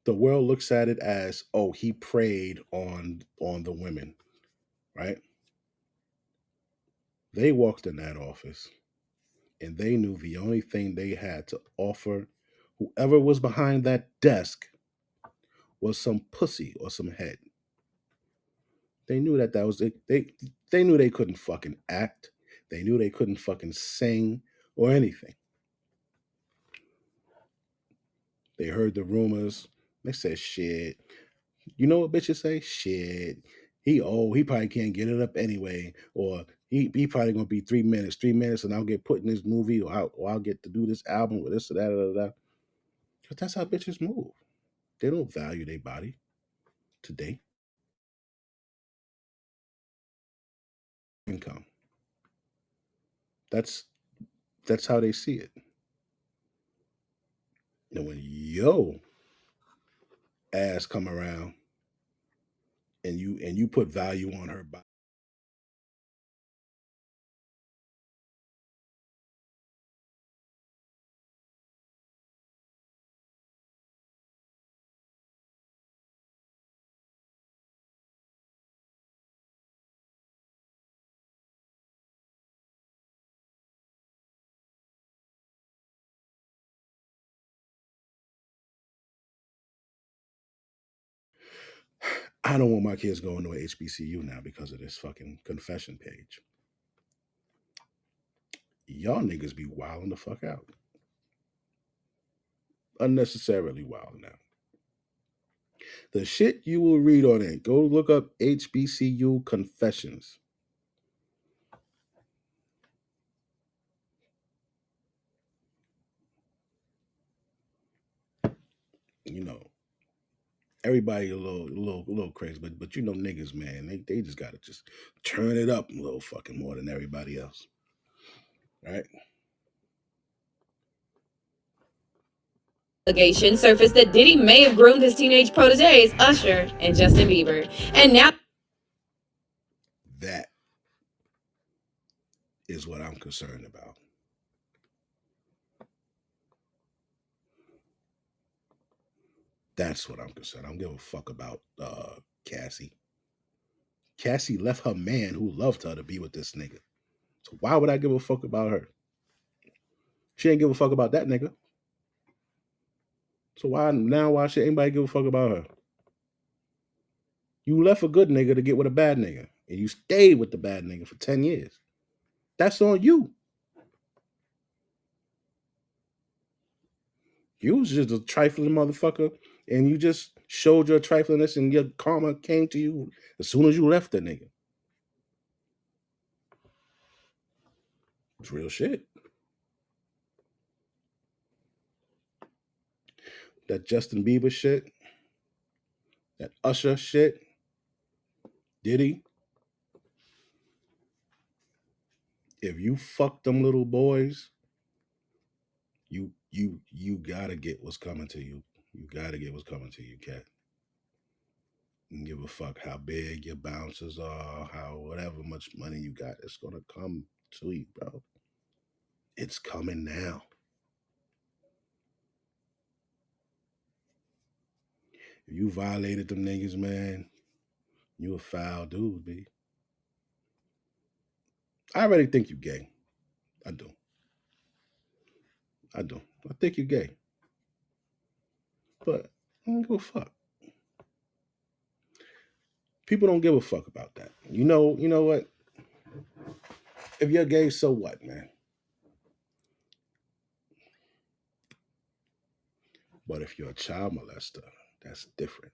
The world looks at it as, oh, he preyed on the women, right? They walked in that office and they knew the only thing they had to offer whoever was behind that desk was some pussy or some head. They knew that was it. They knew they couldn't fucking act. They knew they couldn't fucking sing or anything. They heard the rumors. They said, shit. You know what bitches say? Shit. He probably can't get it up anyway. Or he probably gonna be 3 minutes, and I'll get put in this movie, or I'll get to do this album with this or that, or that. But that's how bitches move. They don't value their body today. Income. That's how they see it. And when yo ass come around and you put value on her body. I don't want my kids going to a HBCU now because of this fucking confession page. Y'all niggas be wilding the fuck out. Unnecessarily wilding out. The shit you will read on it. Go look up HBCU confessions. You know, everybody a little crazy, but you know niggas, man, they just gotta just turn it up a little fucking more than everybody else. Right? Allegation surfaced that Diddy may have groomed his teenage proteges, USHER and Justin Bieber. And now That is what I'm concerned about. That's what I'm concerned. I don't give a fuck about Cassie. Cassie left her man who loved her to be with this nigga. So why would I give a fuck about her? She ain't give a fuck about that nigga. So why should anybody give a fuck about her? You left a good nigga to get with a bad nigga. And you stayed with the bad nigga for 10 years. That's on you. You was just a trifling motherfucker And you just showed your triflingness and your karma came to you as soon as you left the nigga. It's real shit. That Justin Bieber shit, that Usher shit, Diddy. If you fuck them little boys, you gotta get what's coming to you. You gotta get what's coming to you, cat. And give a fuck how big your bounces are, how whatever much money you got, it's gonna come to you, bro. It's coming now. If you violated them niggas, man, you a foul dude, B. I already think you gay. I do. I do. I think you're gay. But I don't give a fuck. People don't give a fuck about that. You know what? If you're gay, so what, man? But if you're a child molester, that's different.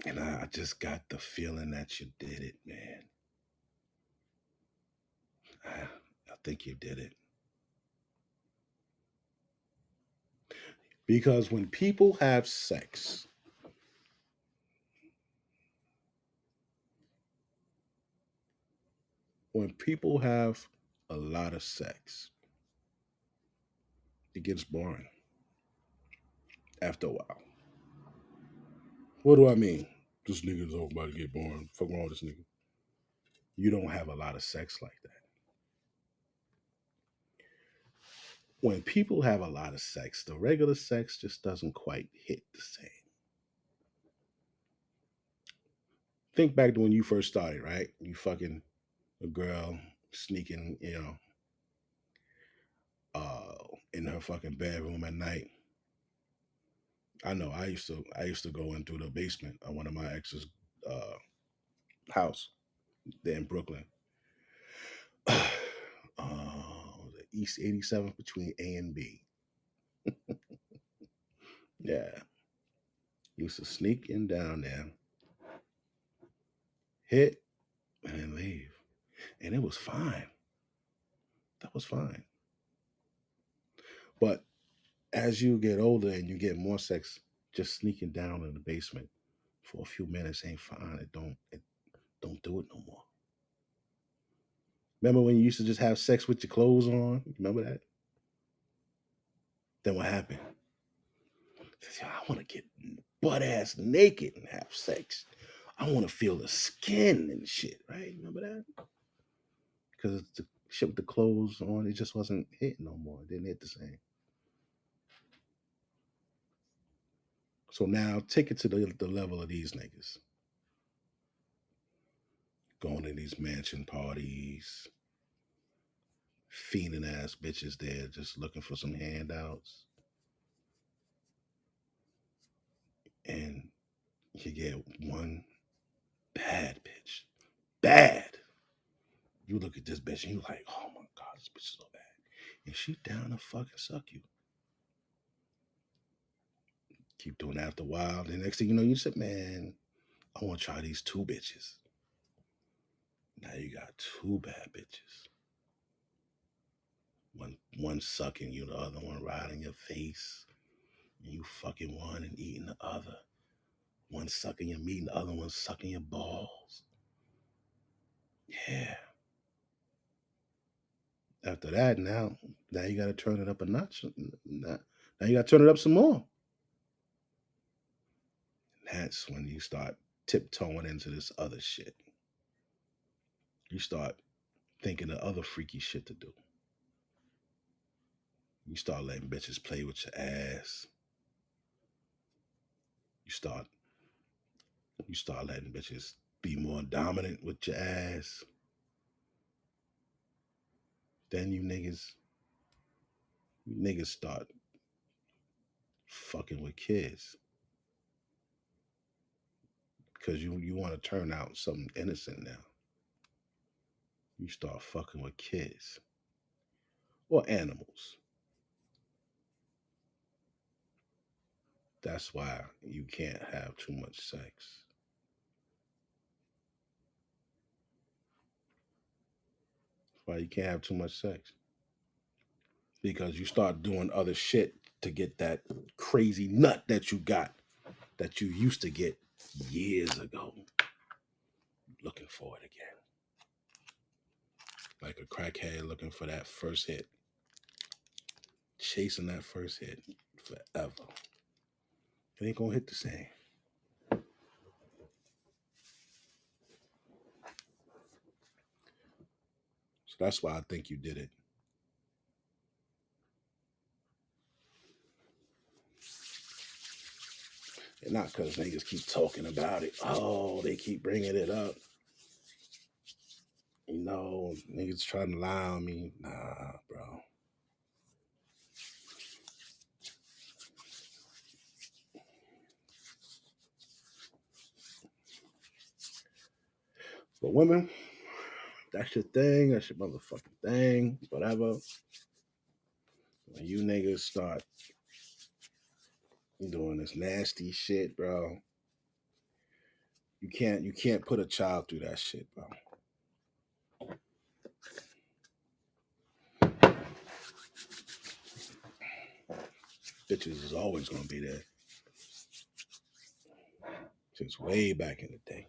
And I just got the feeling that you did it, man. I think you did it. Because when people have sex, when people have a lot of sex, it gets boring after a while. What do I mean? This nigga's about to get boring. Fuck wrong with this nigga. You don't have a lot of sex like that. When people have a lot of sex, the regular sex just doesn't quite hit the same. Think back to when you first started, right? You fucking a girl sneaking, in her fucking bedroom at night. I know I used to go in through the basement of one of my ex's house there in Brooklyn. The East 87th between A and B. Yeah. Used to sneak in down there, hit, and then leave. And it was fine. That was fine. But as you get older and you get more sex, just sneaking down in the basement for a few minutes ain't fine. It don't do it no more. Remember when you used to just have sex with your clothes on? Remember that? Then what happened? I want to get butt ass naked and have sex. I want to feel the skin and shit, right? Remember that? Because the shit with the clothes on, it just wasn't hitting no more. It didn't hit the same. So now take it to the level of these niggas. Going to these mansion parties, fiending ass bitches there just looking for some handouts. And you get one bad bitch. Bad. You look at this bitch and you like, oh my God, this bitch is so bad. And she down to fucking suck you. Keep doing that after a while. The next thing you know, you said, man, I want to try these two bitches. Now you got two bad bitches. One sucking you, the other one riding your face. And you fucking one and eating the other. One sucking your meat and the other one sucking your balls. Yeah. After that, now you got to turn it up a notch. Now you got to turn it up some more. That's when you start tiptoeing into this other shit. You start thinking of other freaky shit to do. You start letting bitches play with your ass. You start letting bitches be more dominant with your ass. Then you niggas start fucking with kids. Because you want to turn out something innocent now. You start fucking with kids. Or animals. That's why you can't have too much sex. That's why you can't have too much sex. Because you start doing other shit to get that crazy nut that you got, that you used to get years ago. Looking for it again. Like a crackhead looking for that first hit. Chasing that first hit forever. It ain't gonna hit the same. So that's why I think you did it. And not because niggas keep talking about it. Oh, they keep bringing it up. You know, niggas trying to lie on me. Nah, bro. But women, that's your thing. That's your motherfucking thing. Whatever. When you niggas start doing this nasty shit, bro, you can't put a child through that shit, bro. Bitches is always gonna be there. Since way back in the day.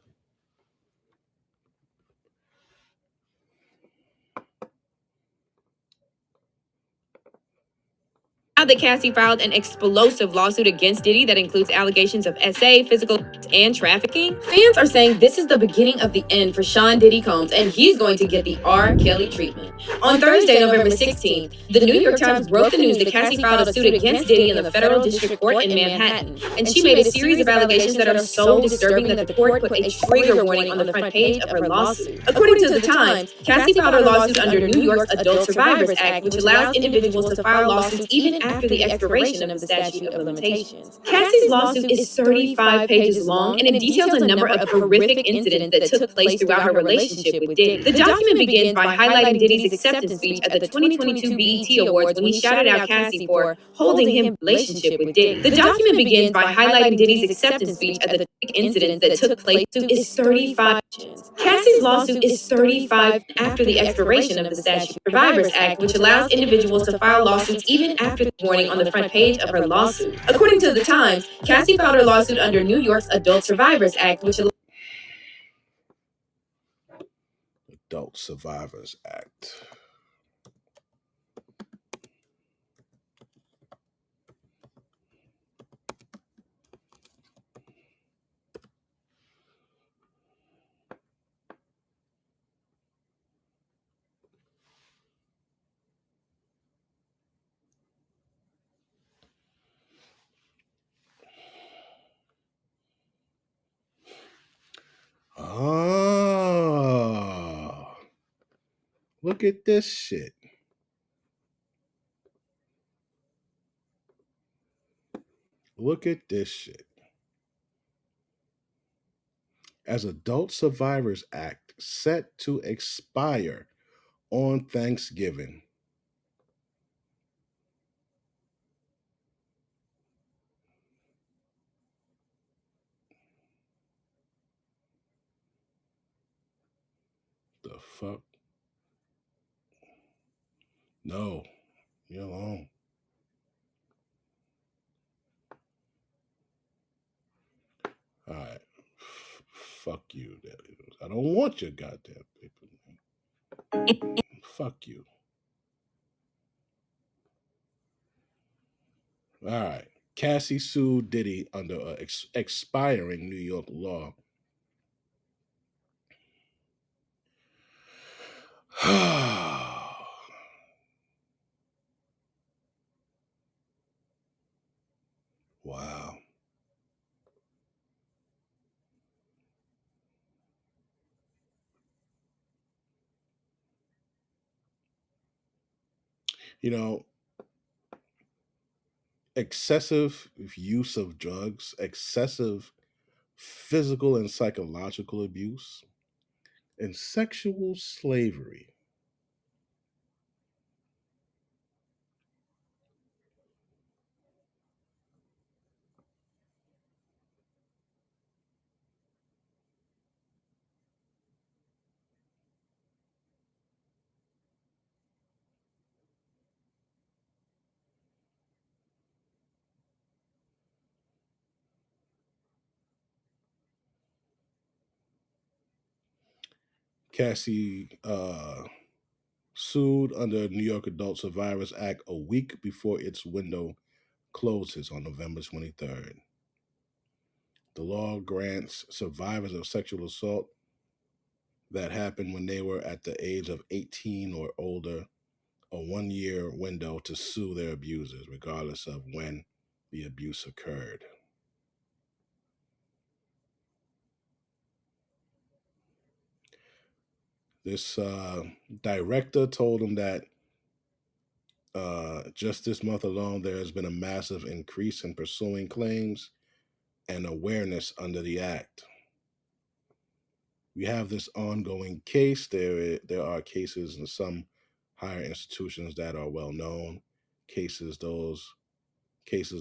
Now that Cassie filed an explosive lawsuit against Diddy that includes allegations of SA, physical and trafficking, fans are saying this is the beginning of the end for Sean Diddy Combs, and he's going to get the R. Kelly treatment. On Thursday, November 16th, the New York Times broke the news that Cassie filed a suit against Diddy in the federal district court in Manhattan, and she made a series of allegations that are so disturbing that the court put a trigger warning on the front page of her lawsuit. According to the Times, Cassie filed her lawsuit under New York's Adult Survivors Act, which allows individuals to file lawsuits even after the expiration of the statute of limitations. Cassie's lawsuit is 35 pages long, and it details a number of horrific incidents that took place throughout her relationship with Diddy. The document begins by highlighting Diddy's acceptance speech at the 2022 BET Awards when he shouted out Cassie for holding him relationship with Diddy. The document begins by highlighting Diddy's acceptance speech at the incidents that took place is 35 pages. Cassie's lawsuit is 35 after the expiration of the Statute of Survivors Act, which allows individuals to file lawsuits even after the warning on the front page of her lawsuit. According to the Times, Cassie filed her lawsuit under New York's Adult Survivors Act, which Adult Survivors Act. Oh, look at this shit. Look at this shit. As Adult Survivors Act set to expire on Thanksgiving. The fuck? No, you alone. All right. Fuck you. I don't want your goddamn paper. Fuck you. All right. Cassie sued Diddy under expiring New York law. Wow. You know, excessive use of drugs, excessive physical and psychological abuse, and sexual slavery. Cassie sued under New York Adult Survivors Act a week before its window closes on November 23rd. The law grants survivors of sexual assault that happened when they were at the age of 18 or older a 1 year window to sue their abusers, regardless of when the abuse occurred. This director told him that just this month alone, there has been a massive increase in pursuing claims and awareness under the act. We have this ongoing case. There are cases in some higher institutions that are well known. Cases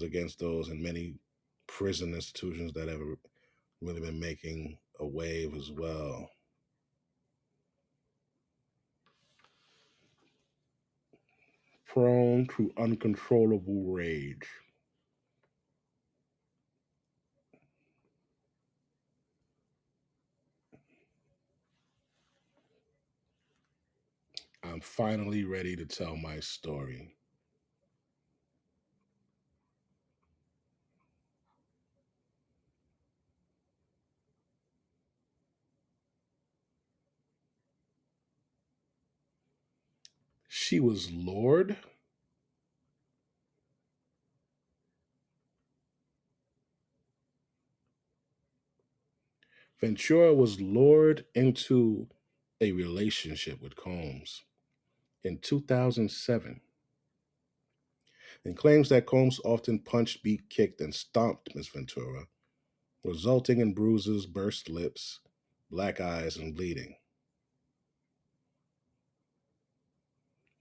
against those in many prison institutions that have really been making a wave as well. Prone to uncontrollable rage. I'm finally ready to tell my story. She was lured. Ventura was lured into a relationship with Combs in 2007 and claims that Combs often punched, beat, kicked, and stomped Miss Ventura, resulting in bruises, burst lips, black eyes, and bleeding.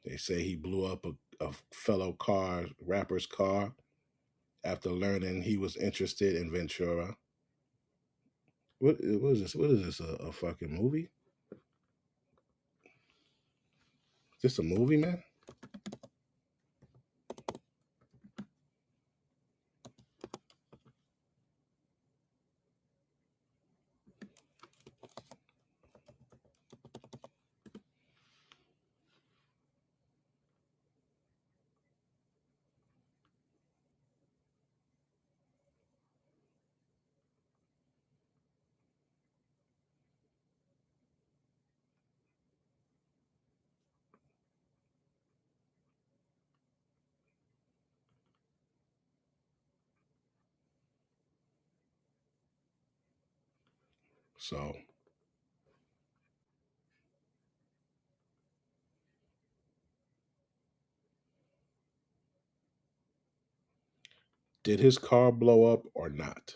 They say he blew up a fellow rapper's car after learning he was interested in Ventura. What is this? What is this? A fucking movie? Is this a movie, man? So, did his car blow up or not?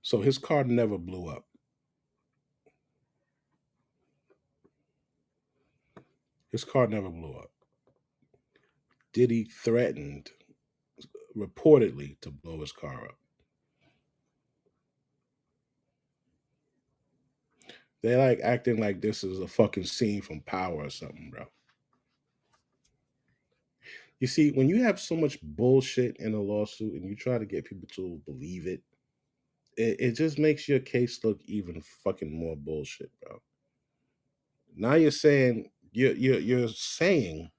So his car never blew up. His car never blew up. Diddy threatened, reportedly, to blow his car up. They like acting like this is a fucking scene from Power or something, bro. You see, when you have so much bullshit in a lawsuit and you try to get people to believe it, it just makes your case look even fucking more bullshit, bro. Now you're saying you're saying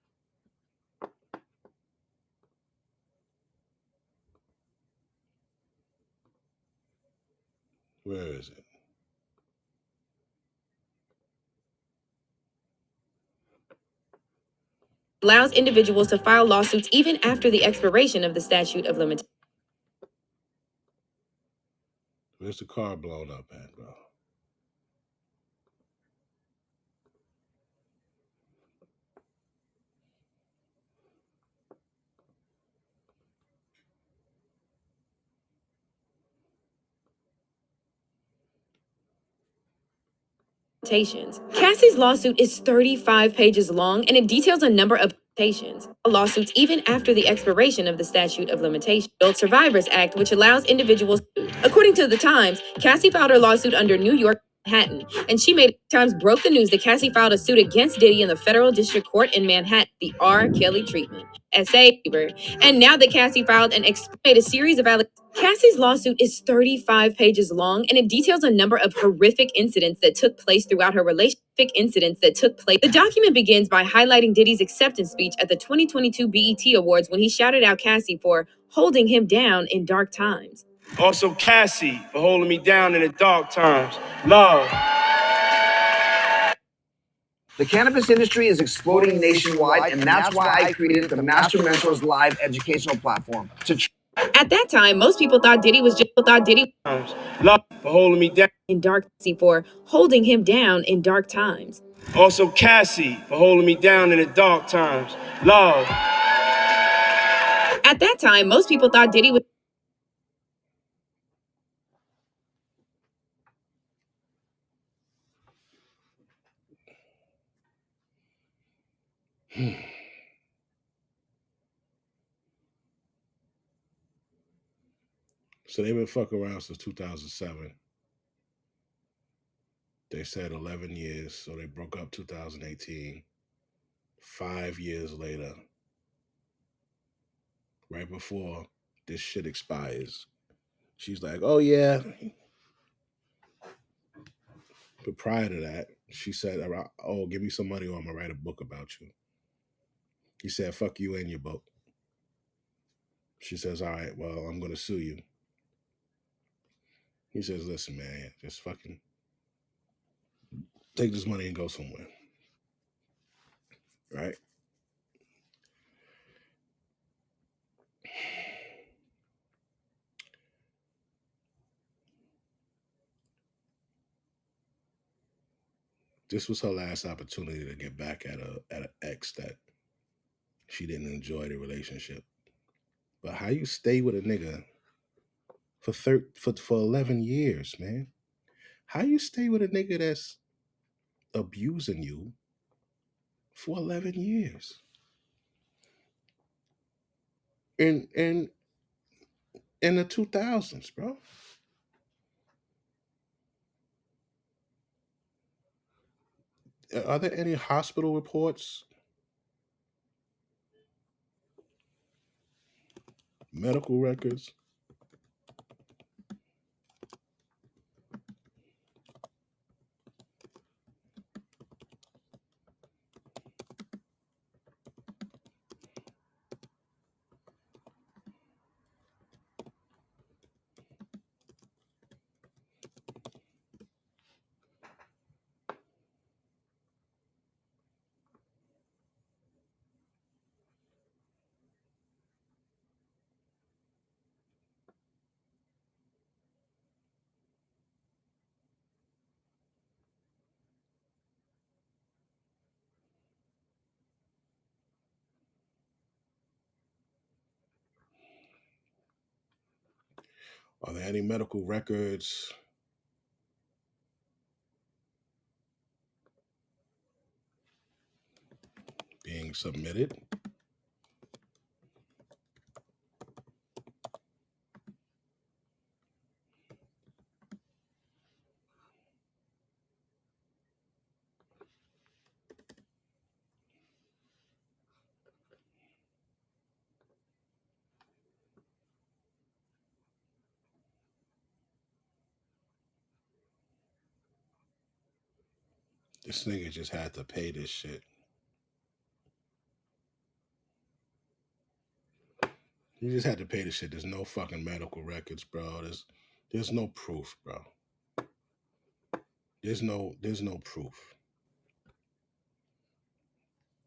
where is it? Allows individuals to file lawsuits even after the expiration of the statute of limitations. Where's the car blown up at, bro? Cassie's lawsuit is 35 pages long and it details a number of lawsuits even after the expiration of the statute of limitations. Adult Survivors Act, which allows individuals to. According to the Times, Cassie filed her lawsuit under New York Manhattan, and she made Times broke the news that Cassie filed a suit against Diddy in the federal district court in Manhattan, the R. Kelly treatment. S.A. Bieber. And now that Cassie filed and made a series of allegations. Cassie's lawsuit is 35 pages long and it details a number of horrific incidents that took place throughout her relationship. The document begins by highlighting Diddy's acceptance speech at the 2022 BET Awards when he shouted out Cassie for holding him down in dark times. Also Cassie for holding me down in the dark times. Love. The cannabis industry is exploding nationwide, and that's why I created the Master Mentors Live educational platform. At that time, most people thought Diddy was just Love for holding me down in dark for holding him down in dark times. Also Cassie for holding me down in the dark times. Love. At that time, most people thought Diddy was. So they've been fucking around since 2007. They said 11 years, so they broke up 2018. 5 years later, right before this shit expires, she's like, oh yeah. But prior to that, she said, oh, give me some money or I'm gonna write a book about you. He said, fuck you and your book. She says, all right, well, I'm gonna sue you. He says, listen, man, just fucking take this money and go somewhere. Right? This was her last opportunity to get back at an ex that she didn't enjoy the relationship. But how you stay with a nigga for 11 years, man? How you stay with a nigga that's abusing you for 11 years? In the 2000s, bro. Are there any hospital reports? Medical records? Are there any medical records being submitted? This nigga just had to pay this shit. You just had to pay this shit. There's no fucking medical records, bro. There's no proof, bro. There's no proof.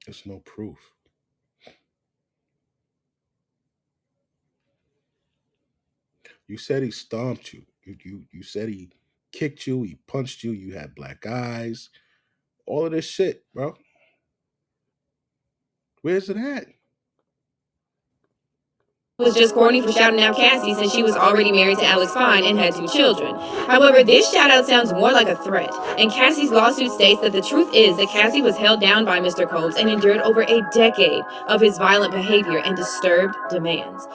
There's no proof. You said he stomped you. You said he kicked you, he punched you, you had black eyes. All of this shit, bro. Where's it at? was just corny for shouting out Cassie since she was already married to Alex Fine and had 2 children. However, this shout out sounds more like a threat, and Cassie's lawsuit states that the truth is that Cassie was held down by Mr. Combs and endured over a decade of his violent behavior and disturbed demands.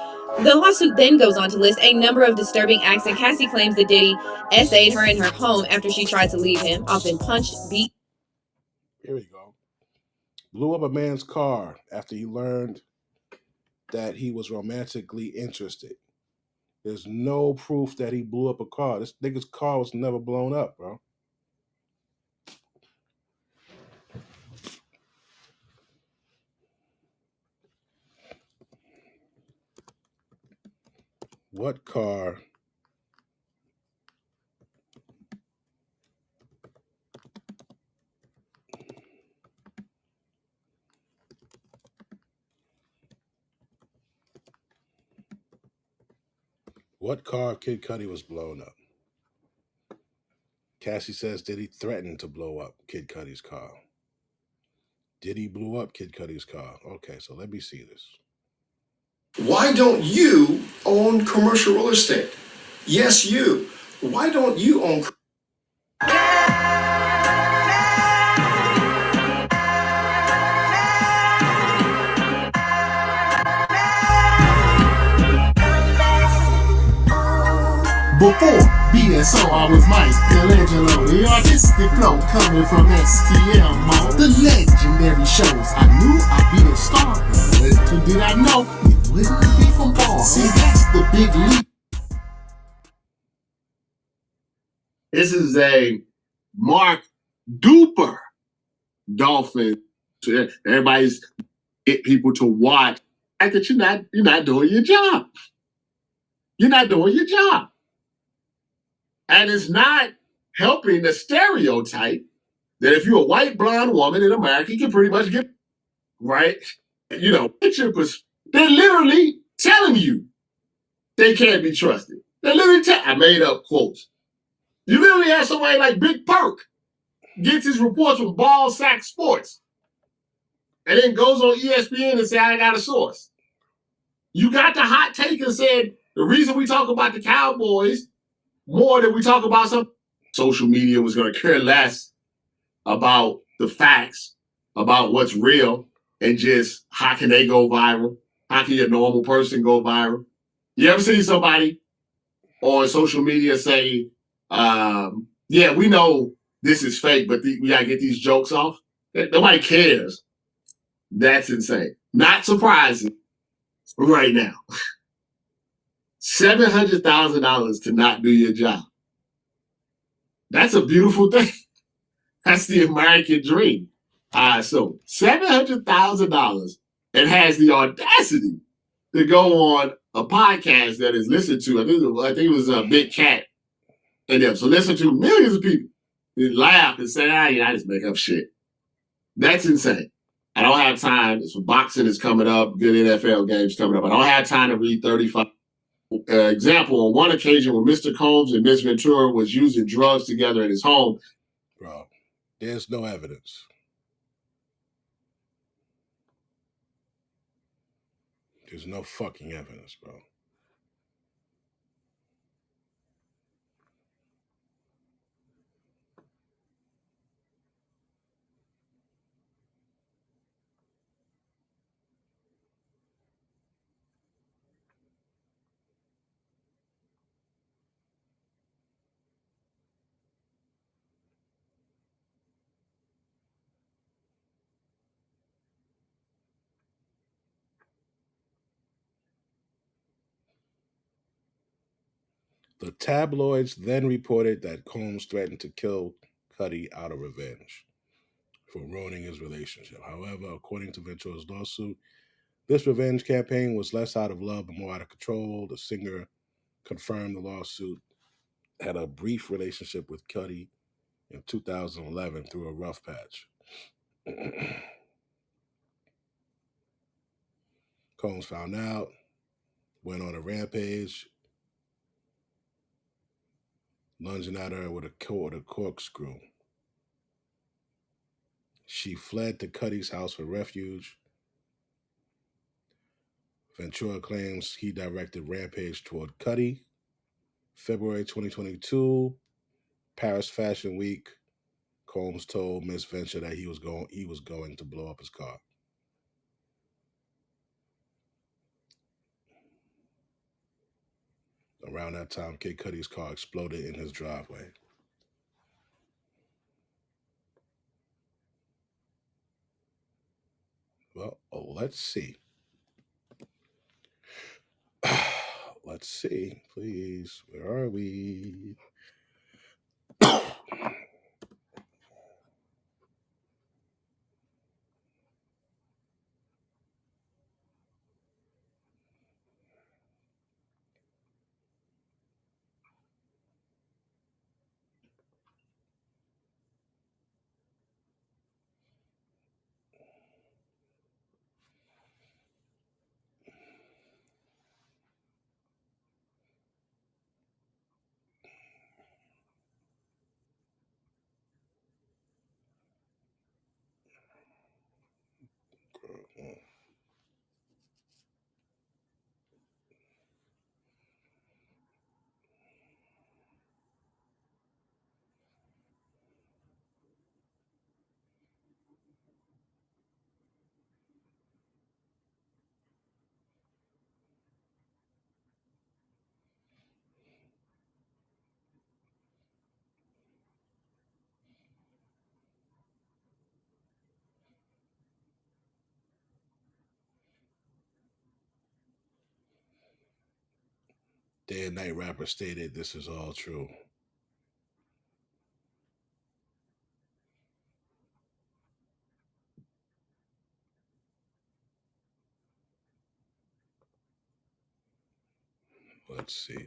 The lawsuit then goes on to list a number of disturbing acts, and Cassie claims that Diddy SA'd her in her home after she tried to leave him, often punched, beat. Here we go. Blew up a man's car after he learned that he was romantically interested. There's no proof that he blew up a car. This nigga's car was never blown up, bro. What car? What car Kid Cudi was blown up? Cassie says Diddy threatened to blow up Kid Cudi's car. Diddy blew up Kid Cudi's car. Okay, so let me see this. Why don't you own commercial real estate? Yes, you. Why don't you own? Before BSO, I was Michelangelo, the artistic flow coming from STL, the legendary shows. I knew I'd be a star, but little did I know it wouldn't be from Paul. See, that's the big leap. This is a Mark Duper Dolphin. Everybody's get people to watch. I that you're not doing your job. You're not doing your job. And it's not helping the stereotype that if you're a white blonde woman in America, you can pretty much get right. You know, they're literally telling you they can't be trusted. They're literally I made up quotes. You literally have somebody like Big Perk gets his reports from Ball Sack Sports and then goes on ESPN and say, I got a source. You got the hot take and said, the reason we talk about the Cowboys more than we talk about some social media was going to care less about the facts, about what's real, and just how can they go viral? How can your normal person go viral? You ever see somebody on social media say, yeah, we know this is fake, but we got to get these jokes off? Nobody cares. That's insane. Not surprising right now. $700,000 to not do your job. That's a beautiful thing. That's the American dream. So $700,000 and has the audacity to go on a podcast that is listened to. I think it was a Big Cat and them. So listen to millions of people. They laugh and say, I just make up shit. That's insane. I don't have time. Some boxing is coming up, good NFL games coming up. I don't have time to read 35. Example, on one occasion when Mr. Combs and Miss Ventura was using drugs together in his home. Bro, there's no evidence. There's no fucking evidence, bro. The tabloids then reported that Combs threatened to kill Cudi out of revenge for ruining his relationship. However, according to Ventura's lawsuit, this revenge campaign was less out of love and more out of control. The singer confirmed the lawsuit had a brief relationship with Cudi in 2011 through a rough patch. Combs found out, went on a rampage, lunging at her with a corkscrew. She fled to Cudi's house for refuge, Ventura claims he directed Rampage toward Cudi. February 2022, Paris Fashion Week. Combs told Miss Venture that he was going to blow up his car. Around that time, Kid Cudi's car exploded in his driveway. Well, let's see. Let's see, please. Where are we? Day and Night rapper stated this is all true. Let's see.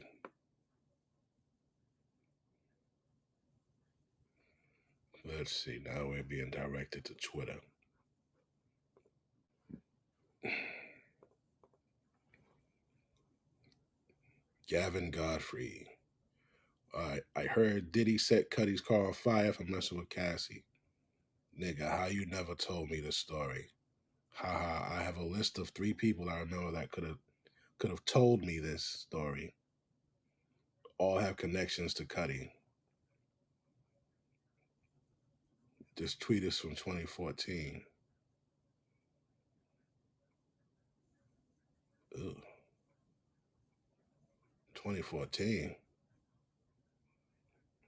Let's see. Now we're being directed to Twitter. Gavin Godfrey. I heard Diddy set Cudi's car on fire for messing with Cassie. Nigga, how you never told me this story? Haha, I have a list of 3 people I remember that could have told me this story. All have connections to Cudi. This tweet is from 2014. Ugh. 2014.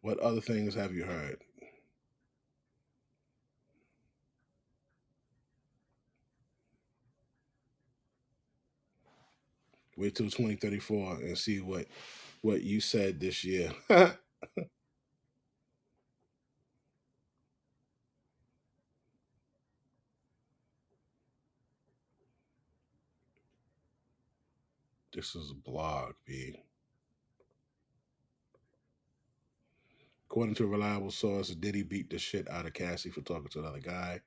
What other things have you heard? Wait till 2034 and see what you said this year. This is a blog, B. According to a reliable source, Diddy beat the shit out of Cassie for talking to another guy.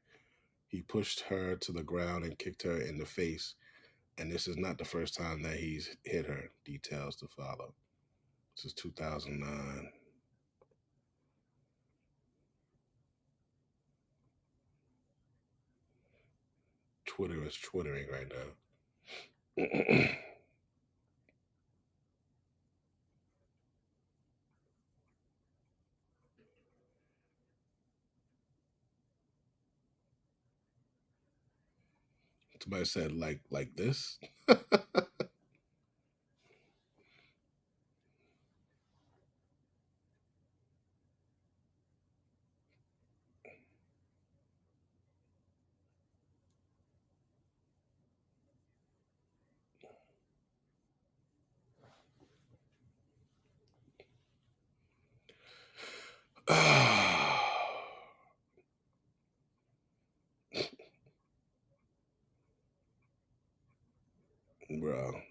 He pushed her to the ground and kicked her in the face. And this is not the first time that he's hit her. Details to follow. This is 2009. Twitter is twittering right now. Somebody said like this. Bro.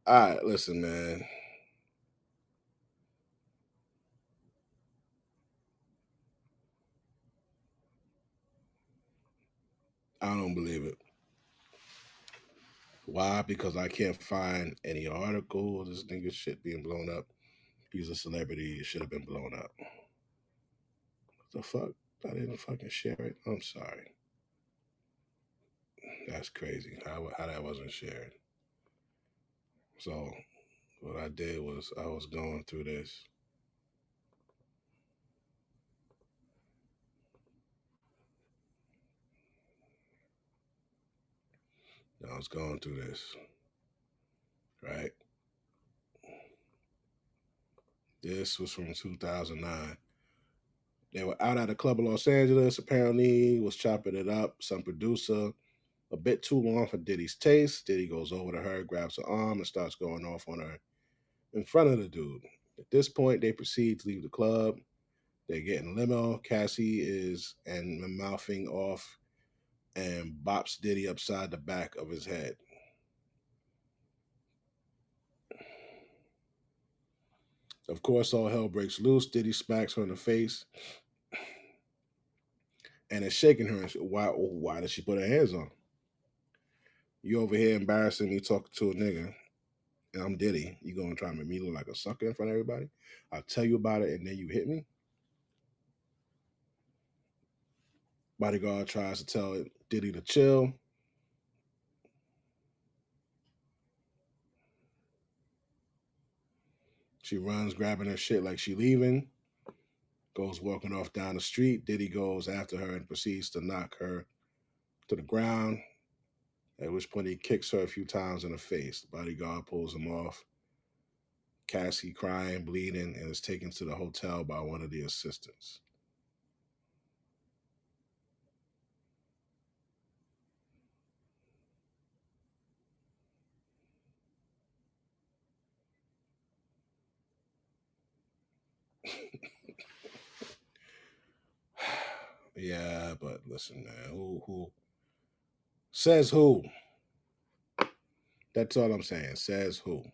All right, listen, man. I don't believe it. Why? Because I can't find any article of this nigga shit being blown up. He's a celebrity. It should have been blown up. What the fuck? I didn't fucking share it. I'm sorry. That's crazy. How that wasn't shared. So what I did was I was going through this. I was going through this. Right? This was from 2009. They were out at a club in Los Angeles. Apparently, was chopping it up. Some producer, a bit too long for Diddy's taste. Diddy goes over to her, grabs her arm, and starts going off on her in front of the dude. At this point, they proceed to leave the club. They get in a limo. Cassie is and mouthing off and bops Diddy upside the back of his head. Of course, all hell breaks loose. Diddy smacks her in the face and is shaking her. Why did she put her hands on? You over here embarrassing me talking to a nigga, and I'm Diddy. You gonna try to make me look like a sucker in front of everybody? I'll tell you about it, and then you hit me? Bodyguard tries to tell Diddy to chill. She runs, grabbing her shit like she leaving. Goes walking off down the street. Diddy goes after her and proceeds to knock her to the ground, at which point he kicks her a few times in the face. The bodyguard pulls him off. Cassie crying, bleeding, and is taken to the hotel by one of the assistants. Yeah, but listen, man, who says who? That's all I'm saying. Says who?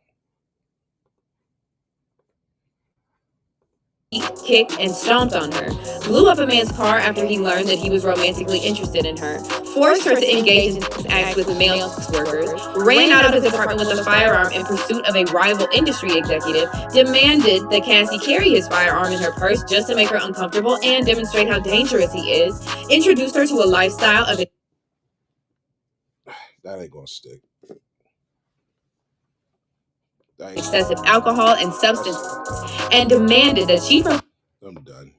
He kicked and stomped on her, blew up a man's car after he learned that he was romantically interested in her, forced her to engage in acts with male sex workers, ran out of his apartment with a firearm in pursuit of a rival industry executive, demanded that Cassie carry his firearm in her purse just to make her uncomfortable and demonstrate how dangerous he is, introduced her to a lifestyle of that ain't gonna stick. Excessive alcohol and substance, and demanded that she. I'm done.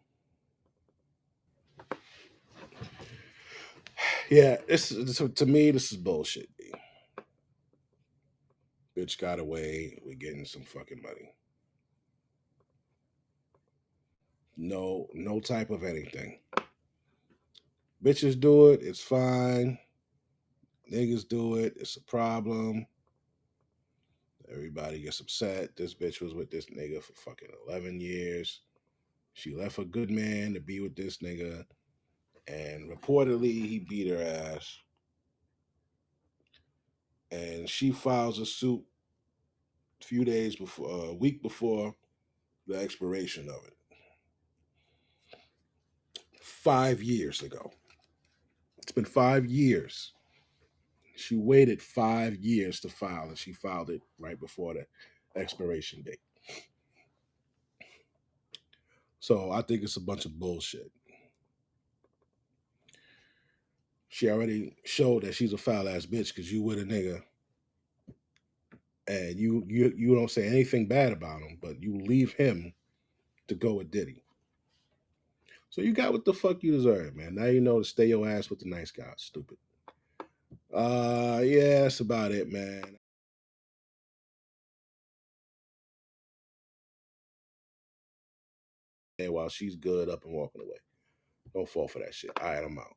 Yeah, to me, this is bullshit. Bitch got away. We're getting some fucking money. No type of anything. Bitches do it. It's fine. Niggas do it. It's a problem. Everybody gets upset. This bitch was with this nigga for fucking 11 years. She left a good man to be with this nigga. And reportedly, he beat her ass. And she files a suit a week before the expiration of it. 5 years ago. It's been 5 years. She waited 5 years to file, and she filed it right before the expiration date. So I think it's a bunch of bullshit. She already showed that she's a foul ass bitch because you with a nigga and you don't say anything bad about him, but you leave him to go with Diddy. So you got what the fuck you deserve, man. Now you know to stay your ass with the nice guys. Stupid. Yeah, that's about it, man. And while she's good, up and walking away. Don't fall for that shit. All right, I'm out.